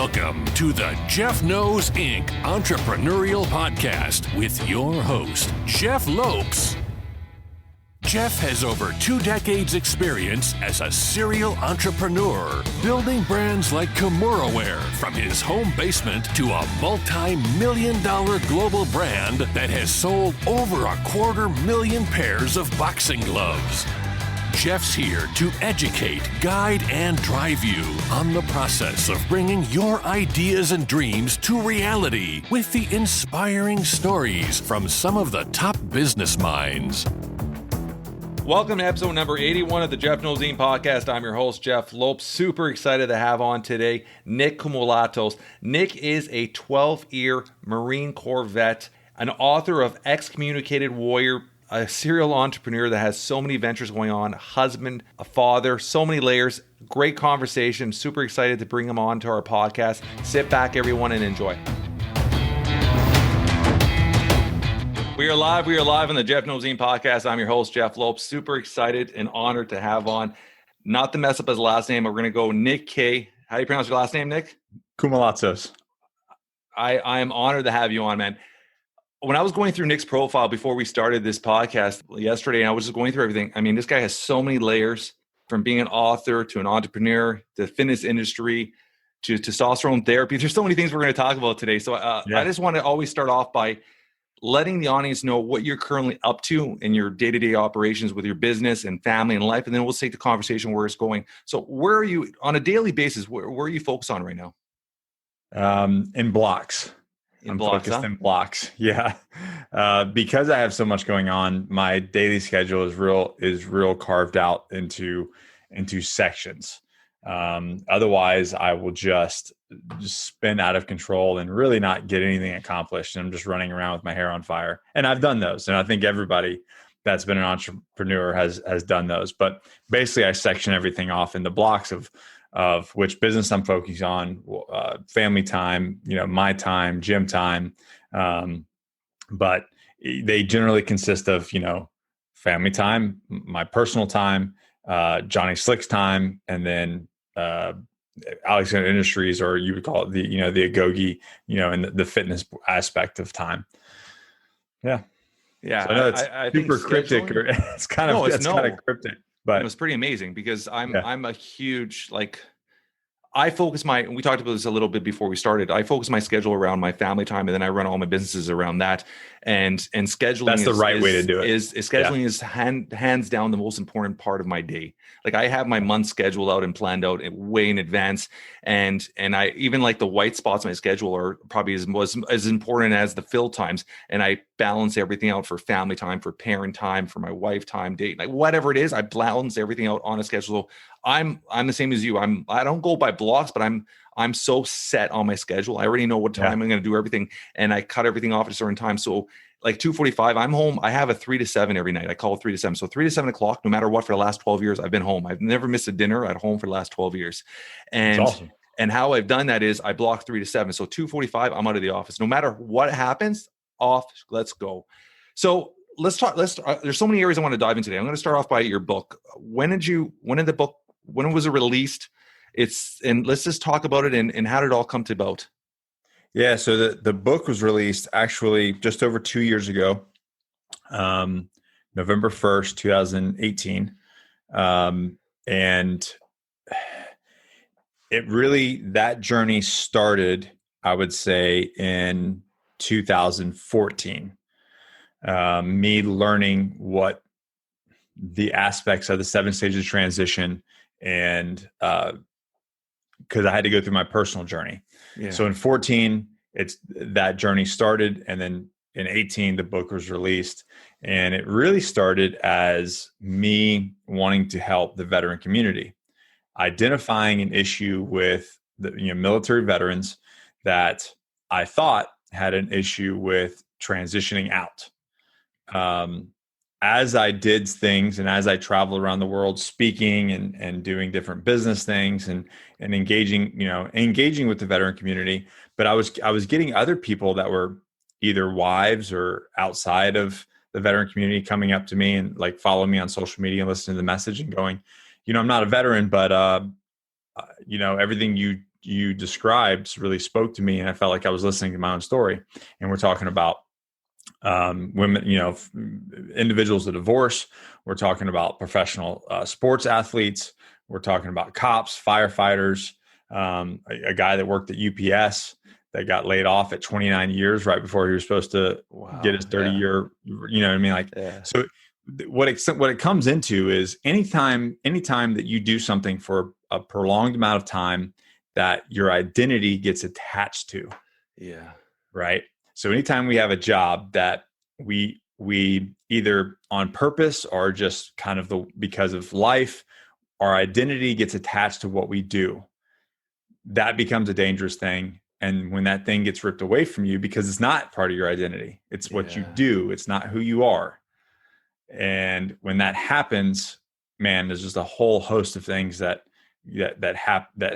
Welcome to the Jeff Knows Inc. Entrepreneurial Podcast with your host, Jeff Lopes. Jeff has over 2 decades experience as a serial entrepreneur, building brands like Koumalatsos from his home basement to a multi-million-dollar global brand that has sold over 250,000 pairs of boxing gloves. Jeff's here to educate, guide, and drive you on the process of bringing your ideas and dreams to reality with the inspiring stories from some of the top business minds. Welcome to episode number 81 of the Jeff Knows Inc. podcast. I'm your host, Jeff Lopes. Super excited to have on today Nick Koumalatsos. Nick is a 12-year Marine Corps vet, an author of Excommunicated Warrior, a serial entrepreneur that has so many ventures going on, a husband, a father, so many layers. Great conversation. Super excited to bring him on to our podcast. Sit back, everyone, and enjoy. We are live on the Jeff Knows Inc. podcast. I'm your host, Jeff Lopes. Super excited and honored to have on, not to mess up his last name, but we're going to go Nick K. How do you pronounce your last name, Nick? Koumalatsos. I am honored to have you on, man. When I was going through Nick's profile before we started this podcast yesterday, and I was just going through everything, I mean, this guy has so many layers, from being an author to an entrepreneur, to the fitness industry, to testosterone therapy. There's so many things we're going to talk about today. So I just want to always start off by letting the audience know what you're currently up to in your day-to-day operations with your business and family and life, and then we'll take the conversation where it's going. So where are you on a daily basis? Where are you focused on right now? In blocks. Focused in blocks. Yeah. Because I have so much going on, my daily schedule is real carved out into sections. Otherwise I will just spin out of control and really not get anything accomplished. And I'm just running around with my hair on fire. And I've done those. And I think everybody that's been an entrepreneur has done those. But basically I section everything off into blocks of which business I'm focused on, family time, my time, gym time. But they generally consist of, family time, my personal time, Johnny Slick's time, and then Alexander Industries, or you would call it the Agogi, and the fitness aspect of time. Yeah. Yeah. So I know it's super cryptic, or it's kind of cryptic. But it was pretty amazing because I'm a huge, I focus we talked about this a little bit before we started. I focus my schedule around my family time, and then I run all my businesses around that. And scheduling, that's the right way to do it. Scheduling is hands down the most important part of my day. Like, I have my month scheduled out and planned out way in advance. And I even, like, the white spots on my schedule are probably as important as the fill times. And I balance everything out for family time, for parent time, for my wife time, date, like whatever it is, I balance everything out on a schedule. I'm the same as you. I don't go by blocks, but I'm so set on my schedule. I already know what time I'm going to do everything, and I cut everything off at a certain time. So like 2:45, I'm home. I have a 3 to 7 every night. I call it 3 to 7. So 3 to 7 o'clock, no matter what, for the last 12 years, I've been home. I've never missed a dinner at home for the last 12 years. And that's awesome. And how I've done that is I block 3 to 7. So 2:45, I'm out of the office. No matter what happens, off, let's go. So let's talk. There's so many areas I want to dive into today. I'm going to start off by your book. When was it released? And let's just talk about it and how did it all come to about? Yeah. So the book was released actually just over 2 years ago, November 1st, 2018. And it really, that journey started, I would say, in 2014. Me learning what the aspects of the 7 stages of transition, and because I had to go through my personal journey. Yeah. So in 14, that journey started, and then in 18, the book was released. And it really started as me wanting to help the veteran community, identifying an issue with the military veterans that I thought had an issue with transitioning out. As I did things and as I traveled around the world speaking and doing different business things and engaging with the veteran community, but I was getting other people that were either wives or outside of the veteran community coming up to me and like following me on social media and listening to the message and going, I'm not a veteran, but everything you you described really spoke to me, and I felt like I was listening to my own story. And we're talking about women, individuals that divorce. We're talking about professional sports athletes. We're talking about cops, firefighters, a guy that worked at UPS that got laid off at 29 years right before he was supposed to get his 30-year. You know what I mean? Like, so what it comes into is anytime that you do something for a prolonged amount of time that your identity gets attached to. Yeah. Right. So anytime we have a job that we either on purpose or just kind of because of life, our identity gets attached to what we do, that becomes a dangerous thing. And when that thing gets ripped away from you, because it's not part of your identity, it's what you do. It's not who you are. And when that happens, man, there's just a whole host of things that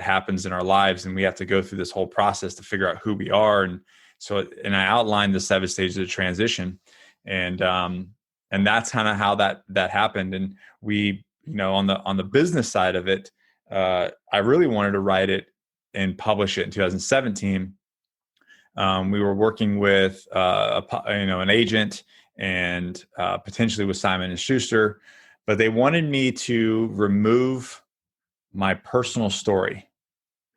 happens in our lives. And we have to go through this whole process to figure out who we are. And I outlined the 7 stages of transition, and that's kind of how that happened. And we, on the business side of it, I really wanted to write it and publish it in 2017. We were working with an agent and potentially with Simon & Schuster, but they wanted me to remove my personal story,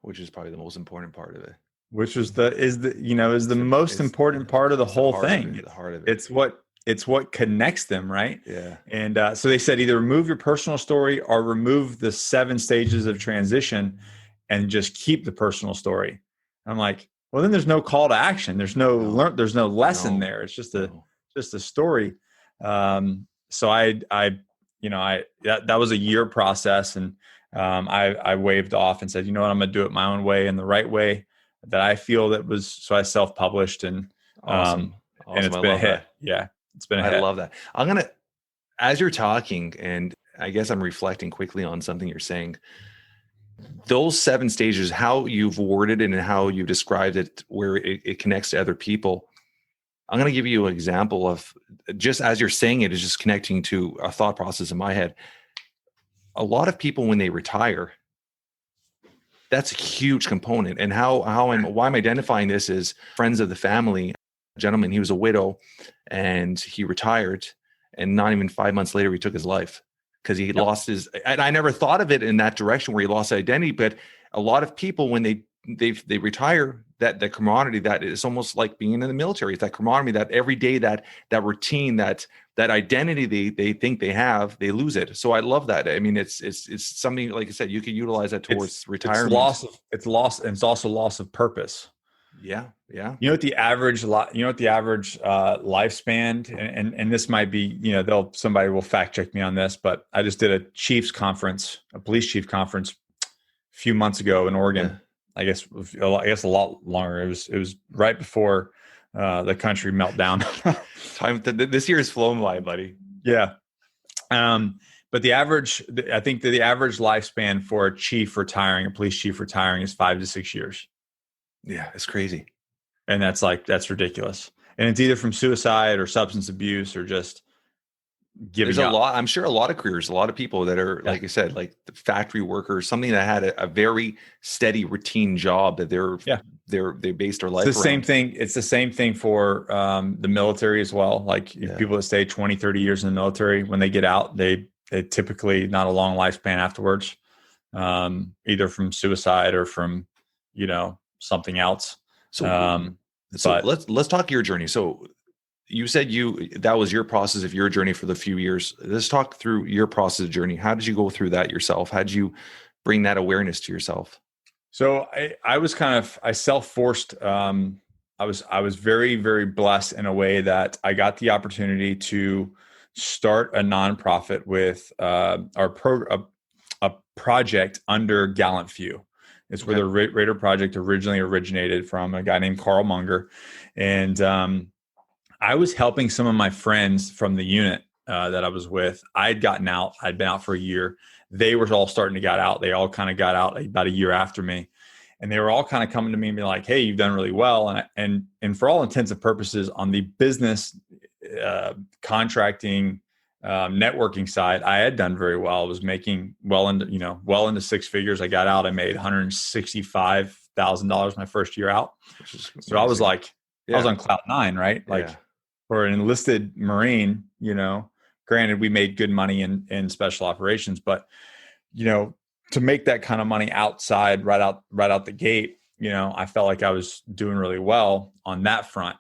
which is probably the most important part of it. Which is the most important part of the whole thing. The heart of it. It's what connects them, right? Yeah. And so they said either remove your personal story or remove the 7 stages of transition and just keep the personal story. I'm like, well, then there's no call to action. There's no lesson there. It's just a story. So that was a year process, and I waved off and said, you know what, I'm going to do it my own way and the right way that I feel that was. So I self-published, and awesome. And it's been a hit. Yeah, it's been a hit. I love that. As you're talking, and I guess I'm reflecting quickly on something you're saying. Those 7 stages, how you've worded it and how you described it, where it connects to other people. I'm going to give you an example of, just as you're saying it, is just connecting to a thought process in my head. A lot of people, when they retire, that's a huge component. And why I'm identifying this is friends of the family. A gentleman, he was a widow, and he retired, and not even 5 months later, he took his life. Because he lost his, and I never thought of it in that direction where he lost identity. But a lot of people, when they retire, that the camaraderie, that is almost like being in the military. It's that camaraderie, that every day, that routine, that identity they think they have, they lose it. So I love that. I mean, it's something, like I said, you can utilize that towards retirement. It's loss, and it's also loss of purpose. Yeah. Yeah. You know what the average lifespan, and this might be, somebody will fact check me on this, but I just did a police chief conference a few months ago in Oregon. Yeah. I guess a lot longer. It was right before the country meltdown. This year has flown by, buddy. Yeah. But I think that the average lifespan for a police chief retiring is 5 to 6 years. Yeah, it's crazy. And that's ridiculous. And it's either from suicide or substance abuse or just giving up. There's a lot, I'm sure a lot of careers, a lot of people that are, like I said, like the factory workers, something that had a very steady routine job that they based their life around. Same thing. It's the same thing for the military as well. Like people that stay 20, 30 years in the military, when they get out, they typically not a long lifespan afterwards, either from suicide or from, something else. So let's talk your journey. So you said that was your process of your journey for the few years. Let's talk through your process of journey. How did you go through that yourself? How did you bring that awareness to yourself? So I was I self-forced. I was very, very blessed in a way that I got the opportunity to start a nonprofit with a project under Gallant Few. It's where the Raider Project originally originated from, a guy named Carl Munger. And I was helping some of my friends from the unit that I was with. I'd gotten out. I'd been out for a year. They were all starting to get out. They all kind of got out about a year after me. And they were all kind of coming to me and being like, hey, you've done really well. And for all intents and purposes, on the business contracting networking side, I had done very well. I was making well into 6 figures. I got out, I made $1,000 my first year out. So I was like, I was on cloud nine, right? Like for an enlisted Marine, granted we made good money in special operations, but to make that kind of money outside right out the gate, I felt like I was doing really well on that front.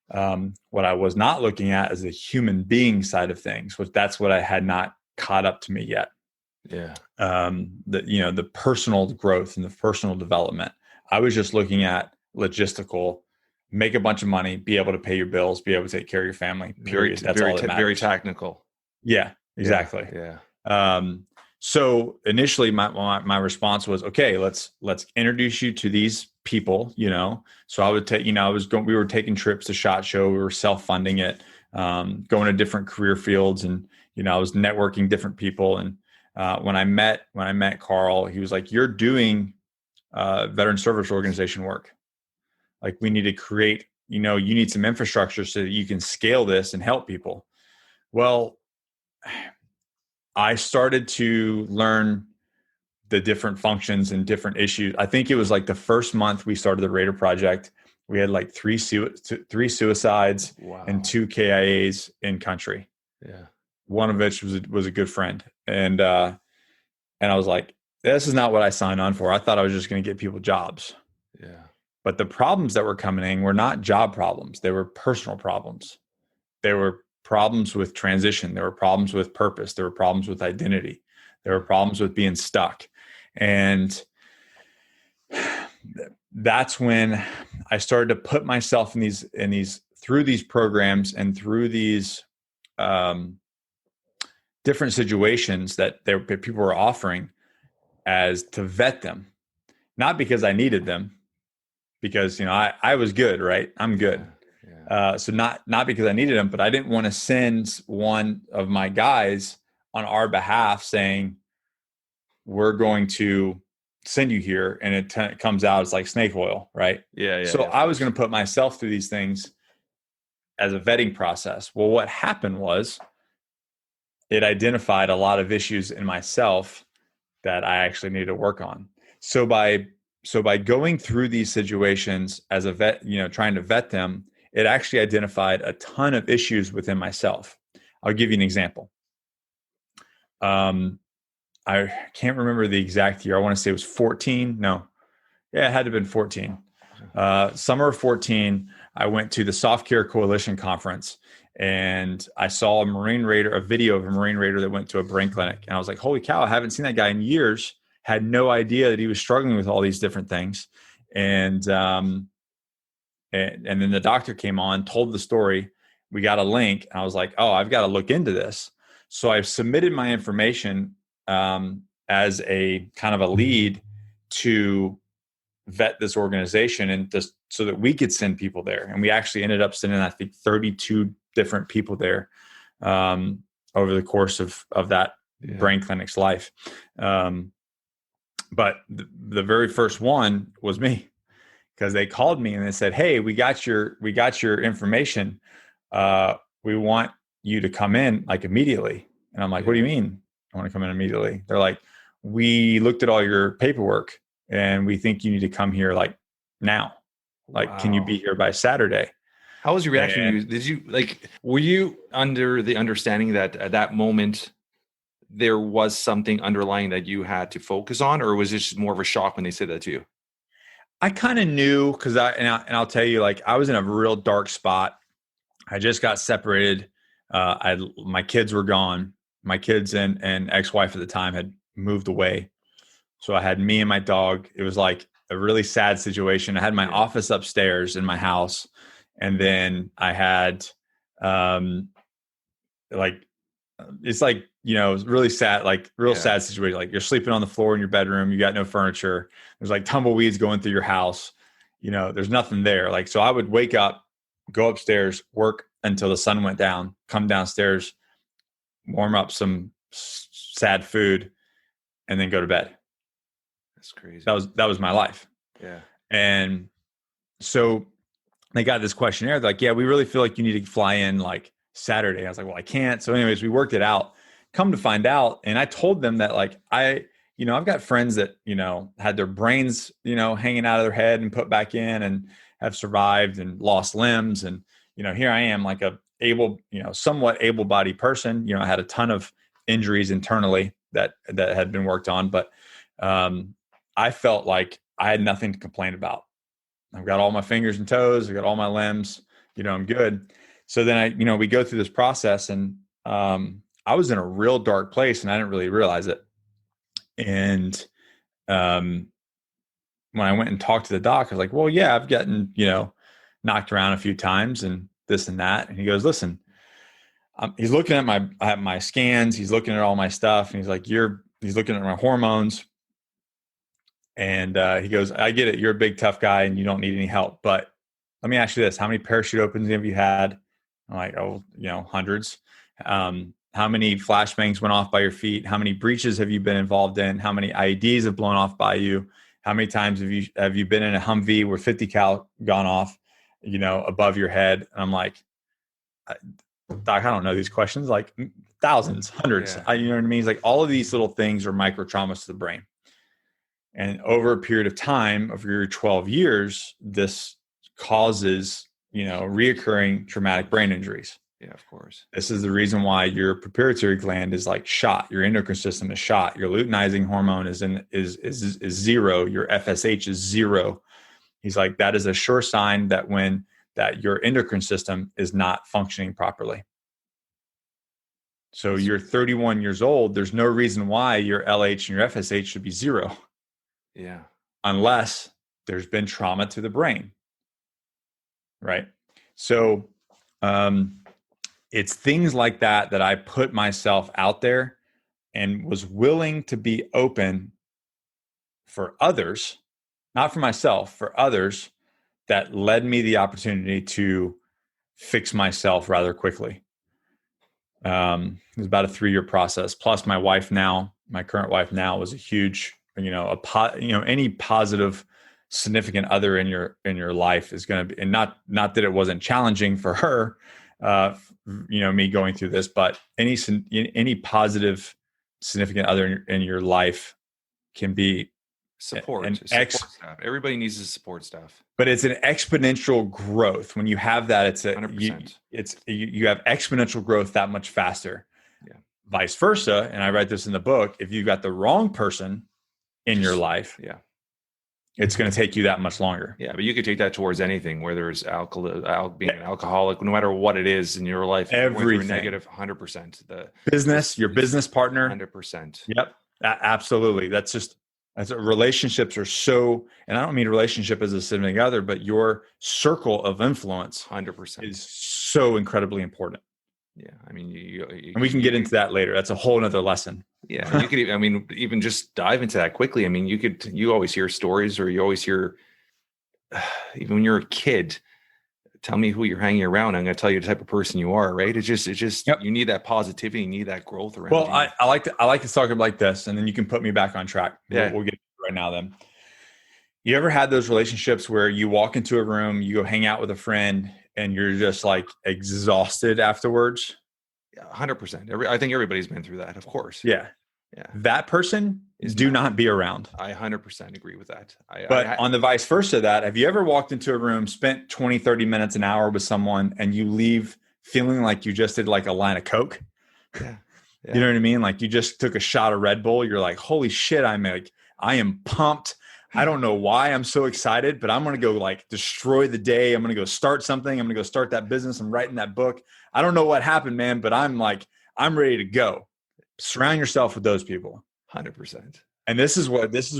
What I was not looking at is the human being side of things, that's what I had not caught up to me yet. Yeah. The personal growth and the personal development. I was just looking at logistical, make a bunch of money, be able to pay your bills, be able to take care of your family, period. That's all that matters. Very technical. Yeah, exactly. Yeah. So initially my response was, okay, let's introduce you to these people, so I would take, we were taking trips to SHOT Show. We were self-funding it, going to different career fields, and, I was networking different people. And, when I met Carl, he was like, you're doing, veteran service organization work. Like, we need to create, you need some infrastructure so that you can scale this and help people. Well, I started to learn the different functions and different issues. I think it was like the first month we started the Raider Project, we had like three suicides and 2 KIAs in country. Yeah. One of which was a good friend. And I was like, this is not what I signed on for. I thought I was just going to get people jobs. Yeah. But the problems that were coming in were not job problems. They were personal problems. They were problems with transition. There were problems with purpose. There were problems with identity. There were problems with being stuck. And that's when I started to put myself in these through these programs and through these different situations that people were offering, as to vet them, not because I needed them, because I was good, right? I'm good. Yeah. So not because I needed them, but I didn't want to send one of my guys on our behalf saying, we're going to send you here, and it comes out as like snake oil, right? Yeah. So I was going to put myself through these things as a vetting process. Well, what happened was it identified a lot of issues in myself that I actually needed to work on. So by going through these situations as a vet, trying to vet them, it actually identified a ton of issues within myself. I'll give you an example. I can't remember the exact year. I want to say it was 14. No. Yeah, it had to have been 14. Summer of 14, I went to the Soft Care Coalition conference, and I saw a video of a Marine Raider that went to a brain clinic. And I was like, holy cow, I haven't seen that guy in years. Had no idea that he was struggling with all these different things. And then the doctor came on, told the story. We got a link. And I was like, oh, I've got to look into this. So I submitted my information as a kind of a lead to vet this organization, and just so that we could send people there. And we actually ended up sending, I think, 32 different people there over the course of that brain clinic's life. But the very first one was me, because they called me and they said, hey, we got your information. We want you to come in like immediately. And I'm like, what do you mean I want to come in immediately? They're like, we looked at all your paperwork and we think you need to come here like now. Like, Can you be here by Saturday? How was your reaction? Were you under the understanding that at that moment there was something underlying that you had to focus on, or was it just more of a shock when they said that to you? I kind of knew, because I'll tell you, like, I was in a real dark spot. I just got separated. My kids were gone. My kids and ex-wife at the time had moved away. So I had me and my dog. It was like a really sad situation. I had my office upstairs in my house. And then I had, it's like, really sad, like sad situation. Like, you're sleeping on the floor in your bedroom. You got no furniture. There's like tumbleweeds going through your house. There's nothing there. Like, so I would wake up, go upstairs, work until the sun went down, come downstairs, warm up some sad food, and then go to bed. That's crazy. That was my life. Yeah. And so they got this questionnaire. They're like, yeah, we really feel like you need to fly in like Saturday. I was like, well, I can't. So anyways, we worked it out. Come to find out. And I told them that, like, I've got friends that, had their brains, hanging out of their head and put back in and have survived and lost limbs. And, here I am like somewhat able-bodied person. I had a ton of injuries internally that had been worked on, but I felt like I had nothing to complain about. I've got all my fingers and toes. I've got all my limbs, I'm good. So then we go through this process, and I was in a real dark place and I didn't really realize it. And when I went and talked to the doc, I was like, well, yeah, I've gotten, knocked around a few times and this and that. And he goes, listen, he's looking at my scans. He's looking at all my stuff. And he's like, he's looking at my hormones. And he goes, I get it. You're a big, tough guy and you don't need any help. But let me ask you this. How many parachute opens have you had? I'm like, hundreds. How many flashbangs went off by your feet? How many breaches have you been involved in? How many IEDs have blown off by you? How many times have you been in a Humvee where 50 cal gone off, above your head? And I'm like, Doc, I don't know these questions. Like thousands, hundreds. Yeah. You know what I mean? It's like all of these little things are micro traumas to the brain. And over a period of time, of your 12 years, this causes, reoccurring traumatic brain injuries. Yeah, of course. This is the reason why your pituitary gland is like shot. Your endocrine system is shot. Your luteinizing hormone is zero. Your FSH is zero. He's like, that is a sure sign that your endocrine system is not functioning properly. So you're 31 years old. There's no reason why your LH and your FSH should be zero. Yeah. Unless there's been trauma to the brain. Right. So, it's things like that I put myself out there and was willing to be open for others, not for myself, for others, that led me the opportunity to fix myself rather quickly. It was about a 3-year process. Plus my current wife now was a huge, any positive significant other in your life is going to be, and not that it wasn't challenging for her, me going through this, but any positive significant other in your life can be support staff. Everybody needs the support staff, but it's an exponential growth. When you have that, it's 100%. You have exponential growth that much faster. Yeah. Vice versa. And I write this in the book. If you've got the wrong person in your life, yeah, it's going to take you that much longer. Yeah, but you could take that towards anything, whether it's being an alcoholic, no matter what it is in your life. Everything. Negative 100%. The business, your business partner. 100%. Yep, absolutely. Relationships are so, and I don't mean relationship as a significant other, but your circle of influence 100% is so incredibly important. Yeah, I mean, and we can get into that later. That's a whole nother lesson. Yeah, you could. Even just dive into that quickly. I mean, you always hear stories, or you always hear, even when you're a kid, tell me who you're hanging around. I'm going to tell you the type of person you are. Right? It's just yep. You need that positivity. You need that growth around. Well, you. I like to talk about like this, and then you can put me back on track. Yeah, we'll get into it right now. Then, you ever had those relationships where you walk into a room, you go hang out with a friend, and you're just like exhausted afterwards? 100%. I think everybody's been through that, of course. Yeah. That person do not be around. I 100% agree with that. But on the vice versa of that, have you ever walked into a room, spent 20, 30 minutes, an hour with someone, and you leave feeling like you just did like a line of Coke? Yeah. You know what I mean? Like you just took a shot of Red Bull. You're like, holy shit, I am pumped. I don't know why I'm so excited, but I'm going to go like destroy the day. I'm going to go start something. I'm going to go start that business. I'm writing that book. I don't know what happened, man, but I'm ready to go. Surround yourself with those people. 100%. And this is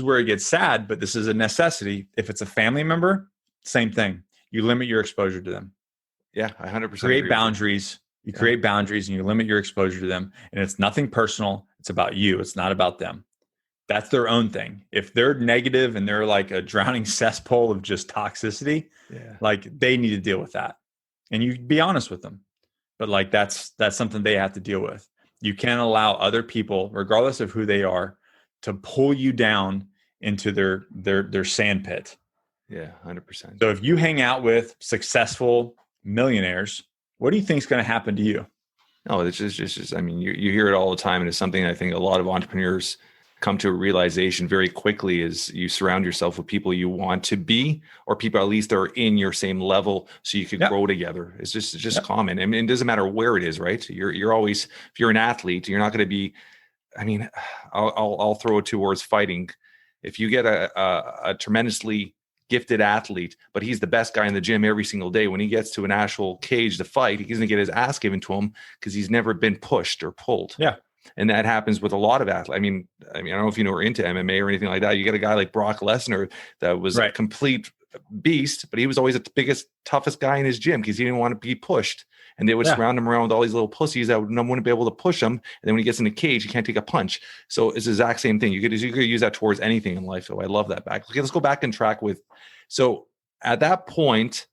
where it gets sad, but this is a necessity. If it's a family member, same thing. You limit your exposure to them. Yeah, I 100% create boundaries. You create boundaries and you limit your exposure to them. And it's nothing personal. It's about you. It's not about them. That's their own thing. If they're negative and they're like a drowning cesspool of just toxicity, like they need to deal with that. And you be honest with them. But like that's something they have to deal with. You can't allow other people, regardless of who they are, to pull you down into their sand pit. Yeah, 100%. So if you hang out with successful millionaires, what do you think is going to happen to you? No, it's just. I mean, you hear it all the time, and it's something I think a lot of entrepreneurs come to a realization very quickly is you surround yourself with people you want to be, or people at least that are in your same level, so you could grow together. It's just common. I mean, it doesn't matter where it is, right? You're always, if you're an athlete, you're not going to be. I mean, I'll throw it towards fighting. If you get a tremendously gifted athlete, but he's the best guy in the gym every single day, when he gets to an actual cage to fight, he's going to get his ass given to him because he's never been pushed or pulled. Yeah. And that happens with a lot of athletes. I mean, I don't know if you know, are into MMA or anything like that. You get a guy like Brock Lesnar that was a complete beast, but he was always the biggest, toughest guy in his gym because he didn't want to be pushed. And they would surround him around with all these little pussies that wouldn't be able to push him. And then when he gets in the cage, he can't take a punch. So it's the exact same thing. You could use that towards anything in life. So I love that back. Okay, let's go back and track with. So at that point,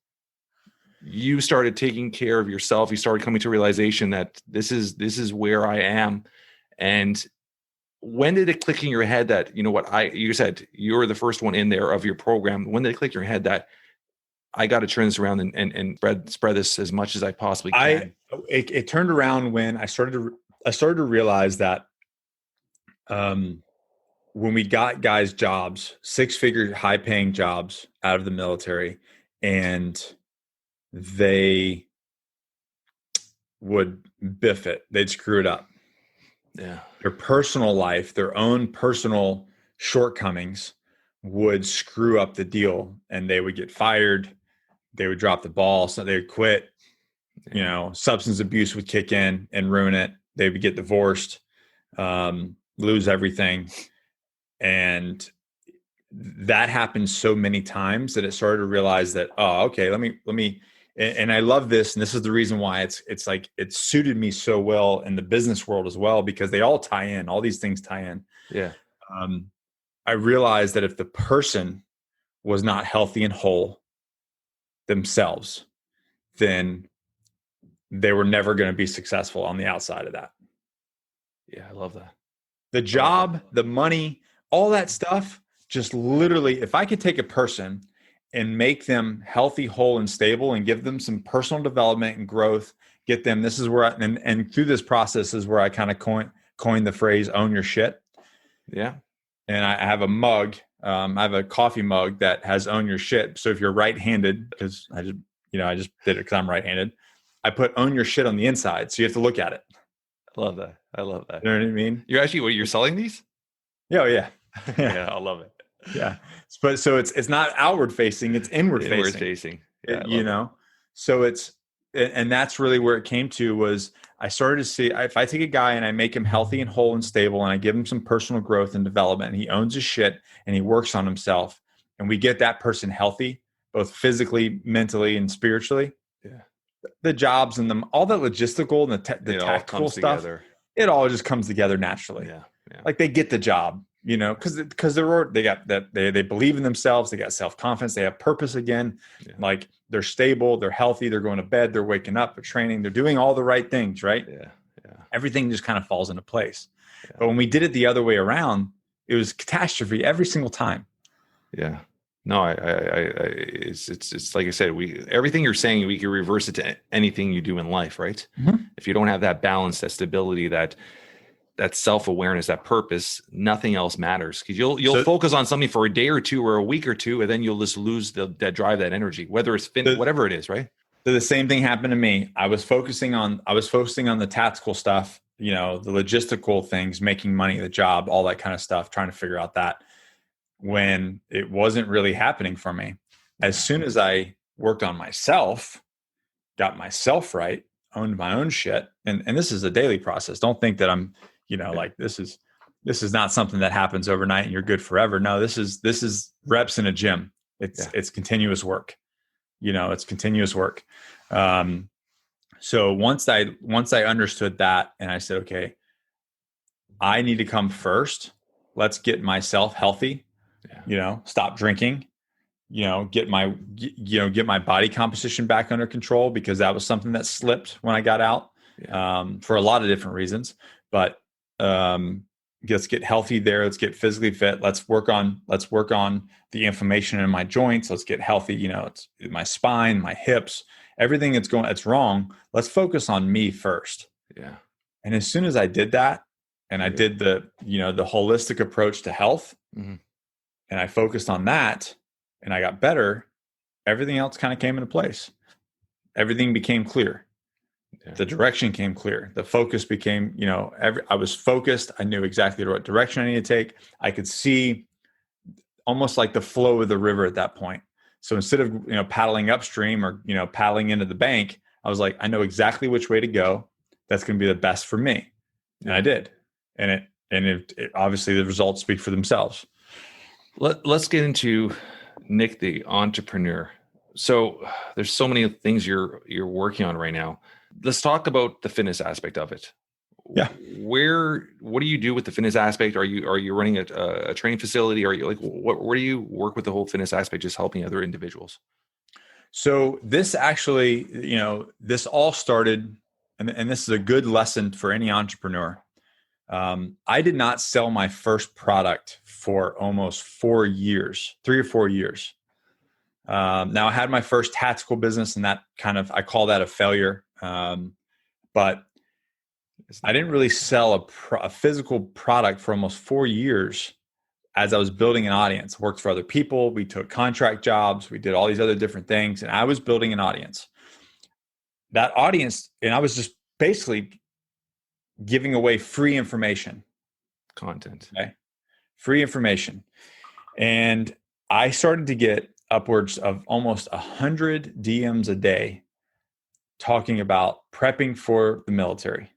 you started taking care of yourself. You started coming to realization that this is where I am. And when did it click in your head that, you know what, you said you were the first one in there of your program. When did it click in your head that I got to turn this around and spread this as much as I possibly can? It turned around when I started to realize that when we got guys jobs, 6-figure, high-paying jobs out of the military, and they would biff it, they'd screw it up. Yeah, their personal life, their own personal shortcomings would screw up the deal, and they would get fired. They would drop the ball, so they would quit. You know, substance abuse would kick in and ruin it. They would get divorced, lose everything. And that happened so many times that it started to realize that, oh, okay, let me, and I love this. And this is the reason why it's like, it suited me so well in the business world as well, because they all tie in, all these things tie in. Yeah. I realized that if the person was not healthy and whole themselves, then they were never going to be successful on the outside of that. Yeah, I love that. The job, the money, all that stuff, just literally, if I could take a person and make them healthy, whole, and stable, and give them some personal development and growth, get them, this is where and through this process is where I kind of coined the phrase, own your shit. Yeah. And I have a mug. I have a coffee mug that has own your shit. So if you're right-handed, because I just did it because I'm right-handed, I put own your shit on the inside. So you have to look at it. I love that. I love that. You know what I mean? You're selling these? Yeah. Oh, yeah. Yeah. I love it. Yeah. But so it's not outward facing, it's inward facing. Yeah, you know? So and that's really where it came to, was I started to see, if I take a guy and I make him healthy and whole and stable, and I give him some personal growth and development, and he owns his shit and he works on himself, and we get that person healthy, both physically, mentally, and spiritually. Yeah. The jobs and all the logistical and the tactical stuff, it all just comes together naturally. Yeah. Like they get the job, you know, because they believe in themselves, they got self-confidence, they have purpose again. Yeah. Like they're stable, they're healthy, they're going to bed, they're waking up, they're training, they're doing all the right things, right? Yeah. Everything just kind of falls into place. Yeah. But when we did it the other way around, it was catastrophe every single time. Yeah. No, it's like I said, everything you're saying, we can reverse it to anything you do in life, right? Mm-hmm. If you don't have that balance, that stability, that self-awareness, that purpose, nothing else matters, because you'll focus on something for a day or two or a week or two, and then you'll just lose that drive, that energy, whether it's whatever it is, right? So the same thing happened to me. I was focusing on the tactical stuff, you know, the logistical things, making money, the job, all that kind of stuff, trying to figure out that, when it wasn't really happening for me. As soon as I worked on myself, got myself right, owned my own shit, and this is a daily process. Don't think that I'm, you know, like this is not something that happens overnight and you're good forever. No, this is reps in a gym. It's continuous work. You know, it's continuous work. So once I understood that, and I said, okay, I need to come first. Let's get myself healthy. Yeah. You know, stop drinking, you know, get my body composition back under control, because that was something that slipped when I got out, for a lot of different reasons. But let's get healthy there. Let's get physically fit. Let's work on the inflammation in my joints. Let's get healthy. You know, it's my spine, my hips, everything that's wrong. Let's focus on me first. Yeah. And as soon as I did that, and I did the holistic approach to health, and I focused on that, and I got better. Everything else kind of came into place. Everything became clear. Yeah. The direction came clear. The focus became, I was focused. I knew exactly what direction I needed to take. I could see almost like the flow of the river at that point. So instead of, paddling upstream or, paddling into the bank, I was like, I know exactly which way to go. That's going to be the best for me. And I did. And it obviously the results speak for themselves. Let's get into Nick, the entrepreneur. So there's so many things you're working on right now. Let's talk about the fitness aspect of it. Yeah. What do you do with the fitness aspect? Are you running a training facility? Are you where do you work with the whole fitness aspect, just helping other individuals? So this actually, this all started, and this is a good lesson for any entrepreneur. I did not sell my first product for almost 3 or 4 years. Now I had my first tactical business, and that I call that a failure. But I didn't really sell a physical product for almost 4 years as I was building an audience. Worked for other people. We took contract jobs. We did all these other different things, and I was building an audience. That audience, and I was just basically giving away free information. Content. Okay? Free information. And I started to get upwards of almost 100 DMs a day talking about prepping for the military,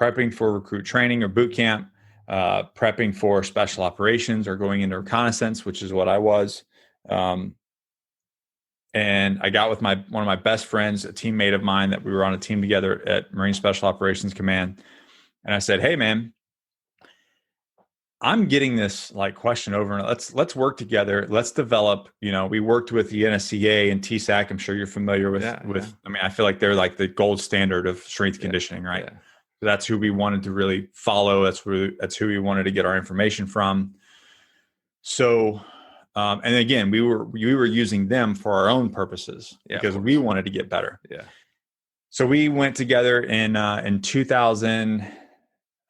prepping for recruit training or boot camp, prepping for special operations or going into reconnaissance, which is what I was. And I got with one of my best friends, a teammate of mine that we were on a team together at Marine Special Operations Command. And I said, hey man, I'm getting this question over, and let's work together. Let's develop, we worked with the NSCA and TSAC. I'm sure you're familiar with, I mean, I feel like they're like the gold standard of strength conditioning, right? Yeah. So that's who we wanted to really follow. That's who we wanted to get our information from. So, and again, we were using them for our own purposes because we wanted to get better. Yeah. So we went together in 2000,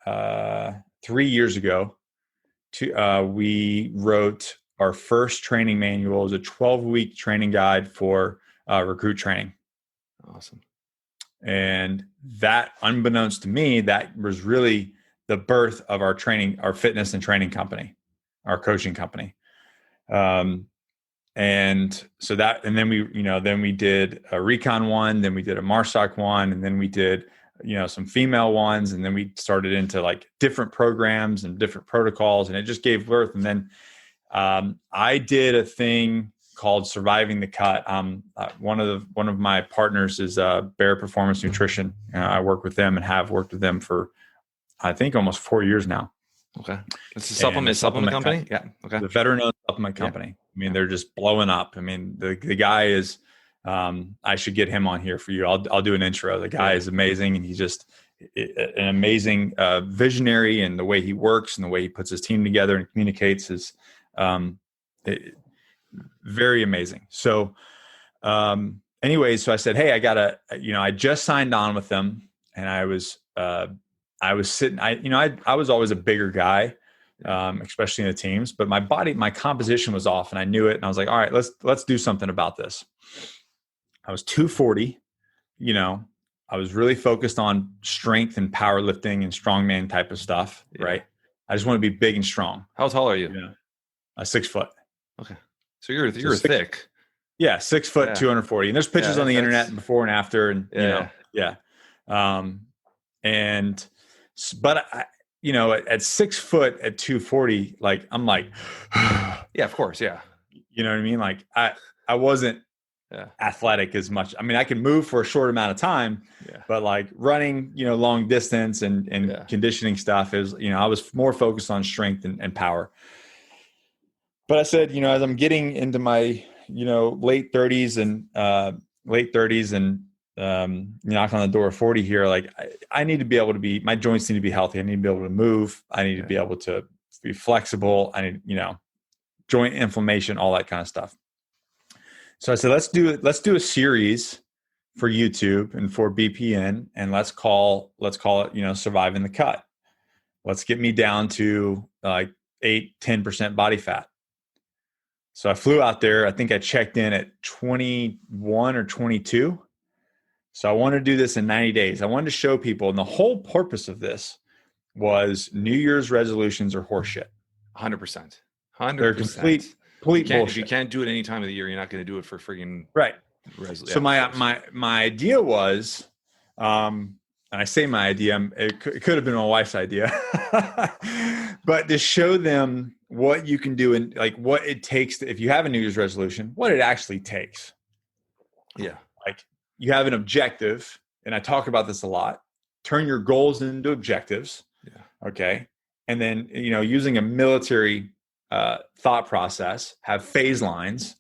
3 years ago. We wrote our first training manual. It was a 12-week training guide for recruit training. Awesome. And that, unbeknownst to me, that was really the birth of our fitness and training company, our coaching company. And so then we did a recon one, then we did a MARSOC one, and then we did some female ones, and then we started into different programs and different protocols, and it just gave birth. And then I did a thing called Surviving the Cut. One of my partners is Bear Performance Nutrition. I work with them and have worked with them for I think almost 4 years now. Okay, it's a supplement company. Yeah. Okay, the veteran-owned supplement company. Yeah. I mean, they're just blowing up. I mean, the guy is. I should get him on here for you. I'll do an intro. The guy is amazing, and he's just an amazing visionary, and the way he works and the way he puts his team together and communicates is very amazing. So anyways, so I said, hey, I just signed on with them, and I was sitting, I was always a bigger guy, especially in the teams, but my composition was off, and I knew it. And I was like, all right, let's do something about this. I was 240, I was really focused on strength and powerlifting and strongman type of stuff. Yeah. Right. I just want to be big and strong. How tall are you? 6 foot. Okay. So you're thick. Yeah. 6 foot, 240. And there's pictures on the internet before and after. And, but at 6 foot at 240, I'm like, yeah, of course. Yeah. You know what I mean? I wasn't athletic as much. I mean, I could move for a short amount of time, but running, long distance and conditioning stuff is, I was more focused on strength and power. But I said, as I'm getting into my, late 30s and knock on the door of 40 here, I need to be able to my joints need to be healthy. I need to be able to move. I need to be able to be flexible. I need, joint inflammation, all that kind of stuff. So I said, let's do a series for YouTube and for BPN, and let's call it, Surviving the Cut. let's get me down to like 8-10% body fat. So I flew out there. I think I checked in at 21 or 22. So I wanted to do this in 90 days. I wanted to show people, and the whole purpose of this was New Year's resolutions are horseshit. 100%. They're complete bullshit. If you can't do it any time of the year, you're not going to do it for friggin' right. So my idea was, and I say my idea, it could have been my wife's idea, but to show them what you can do and like what it takes if you have a New Year's resolution, what it actually takes. Yeah. Like you have an objective, and I talk about this a lot. Turn your goals into objectives. Yeah. Okay. And then, using a military thought process, have phase lines,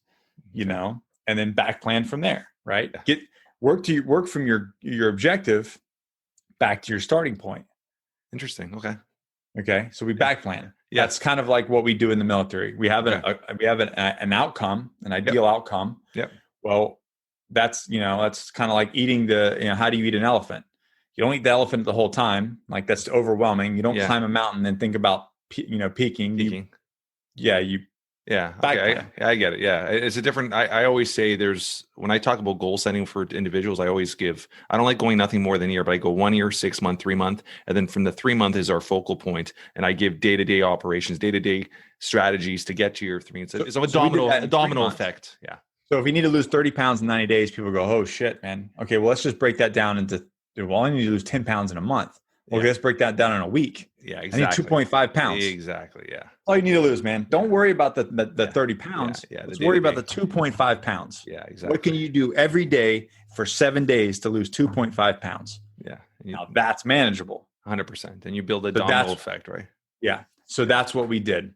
and then back plan from there, right? Yeah. Work from your objective back to your starting point. Interesting. Okay. So we back plan. Yeah. That's kind of like what we do in the military. We have an outcome, an ideal outcome. Yep. Well, that's kind of like eating how do you eat an elephant? You don't eat the elephant the whole time. Like that's overwhelming. You don't climb a mountain and think about, peaking. I get it. Yeah. It's a different, I always say when I talk about goal setting for individuals, I don't like going nothing more than a year, but I go 1 year, 6 month, 3 month. And then from the 3 month is our focal point. And I give day-to-day operations, day-to-day strategies to get to your 3. It's a domino effect. Yeah. So if you need to lose 30 pounds in 90 days, people go, oh shit, man. Okay. Well, let's just break that down into, I need to lose 10 pounds in a month. Okay, let's break that down in a week. Yeah, exactly. I need 2.5 pounds. Exactly, yeah. All you need to lose, man. Don't worry about the 30 pounds. Yeah, let's worry about the 2.5 pounds. Yeah, exactly. What can you do every day for 7 days to lose 2.5 pounds? Yeah. Now that's manageable. 100%. And you build a domino effect, right? Yeah. So that's what we did.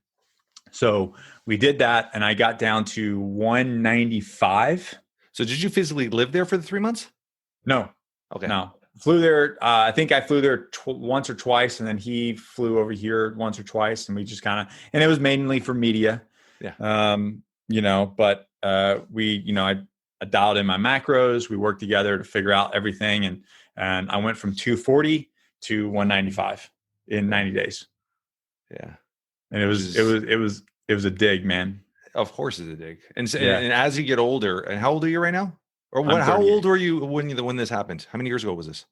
So we did that, and I got down to 195. So did you physically live there for the 3 months? No. Okay. No. Flew there. I think I flew there once or twice, and then he flew over here once or twice, and we just and it was mainly for media. Yeah. But I dialed in my macros. We worked together to figure out everything, and I went from 240 to 195 in 90 days. Yeah. And it was a dig, man. Of course it's a dig. And as you get older, and how old are you right now? Or how old were you when this happened? How many years ago was this?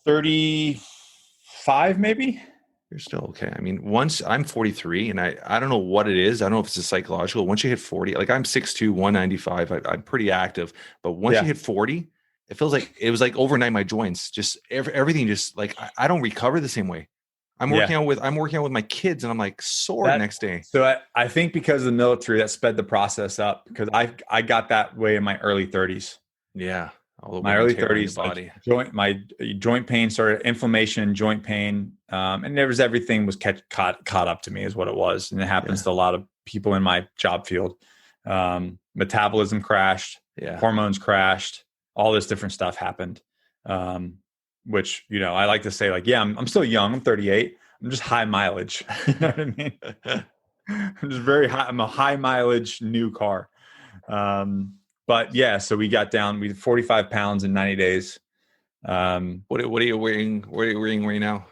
35, maybe. You're still okay. I mean, once I'm 43, and I don't know what it is. I don't know if it's a psychological. Once you hit 40, like I'm 6'2", 195. I'm pretty active, but once you hit 40, it feels like it was like overnight. My joints, just everything, just like I don't recover the same way. I'm working out with my kids, and I'm like sore the next day. So I think because of the military, that sped the process up, because I got that way in my early 30s. Yeah. My early 30s, body. My joint pain started, inflammation, joint pain. And there was everything was caught up to me is what it was. And it happens to a lot of people in my job field. Metabolism crashed, hormones crashed, all this different stuff happened. Which, I like to say, like, I'm still young. I'm 38. I'm just high mileage. You know what I mean? I'm just very high. I'm a high mileage new car. But so we got down, we did 45 pounds in 90 days. What are you weighing? What are you weighing right now?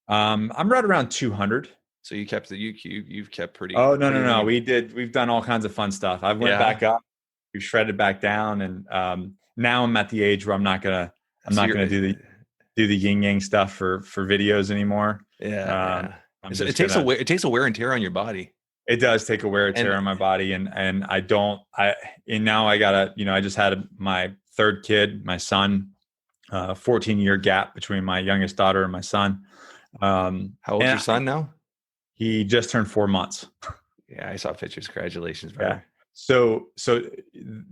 I'm right around 200. So you kept you've kept pretty. Oh, no. We've done all kinds of fun stuff. I went back up, we shredded back down. And, now I'm at the age where I'm not going to do the yin yang stuff for videos anymore. Yeah. It takes a wear and tear on your body. It does take a wear and tear on my body. And now I gotta, I just had my third kid, my son, 14-year gap between my youngest daughter and my son. How old's your son now? He just turned 4 months. Yeah. I saw pictures. Congratulations, brother. Yeah. So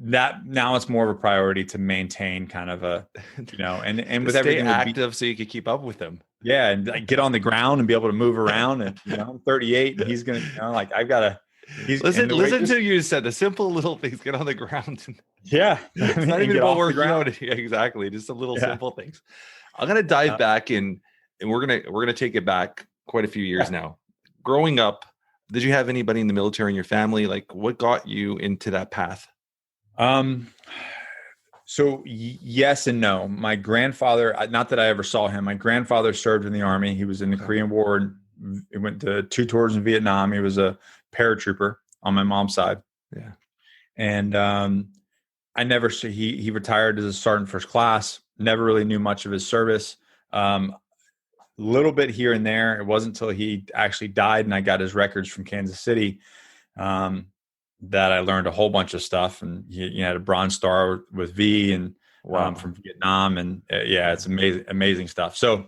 that now it's more of a priority to maintain kind of a, and with everything active so you could keep up with them. Yeah. And get on the ground and be able to move around. And, I'm 38 and he's going to, I've got to, listen to you said the simple little things, get on the ground. Yeah. It's not even about working out. Yeah, exactly. Just some little simple things. I'm going to dive back in, and we're going to take it back quite a few years now. Growing up, did you have anybody in the military in your family? Like, what got you into that path? So yes and no. My grandfather, not that I ever saw him, my grandfather served in the Army. He was in the Korean War and he went to 2 tours in Vietnam. He was a paratrooper on my mom's side. Yeah. And I never see he retired as a sergeant first class. Never really knew much of his service. Little bit here and there. It wasn't until he actually died and I got his records from Kansas City that I learned a whole bunch of stuff. And he had a Bronze Star with V and from Vietnam. And it's amazing stuff. So,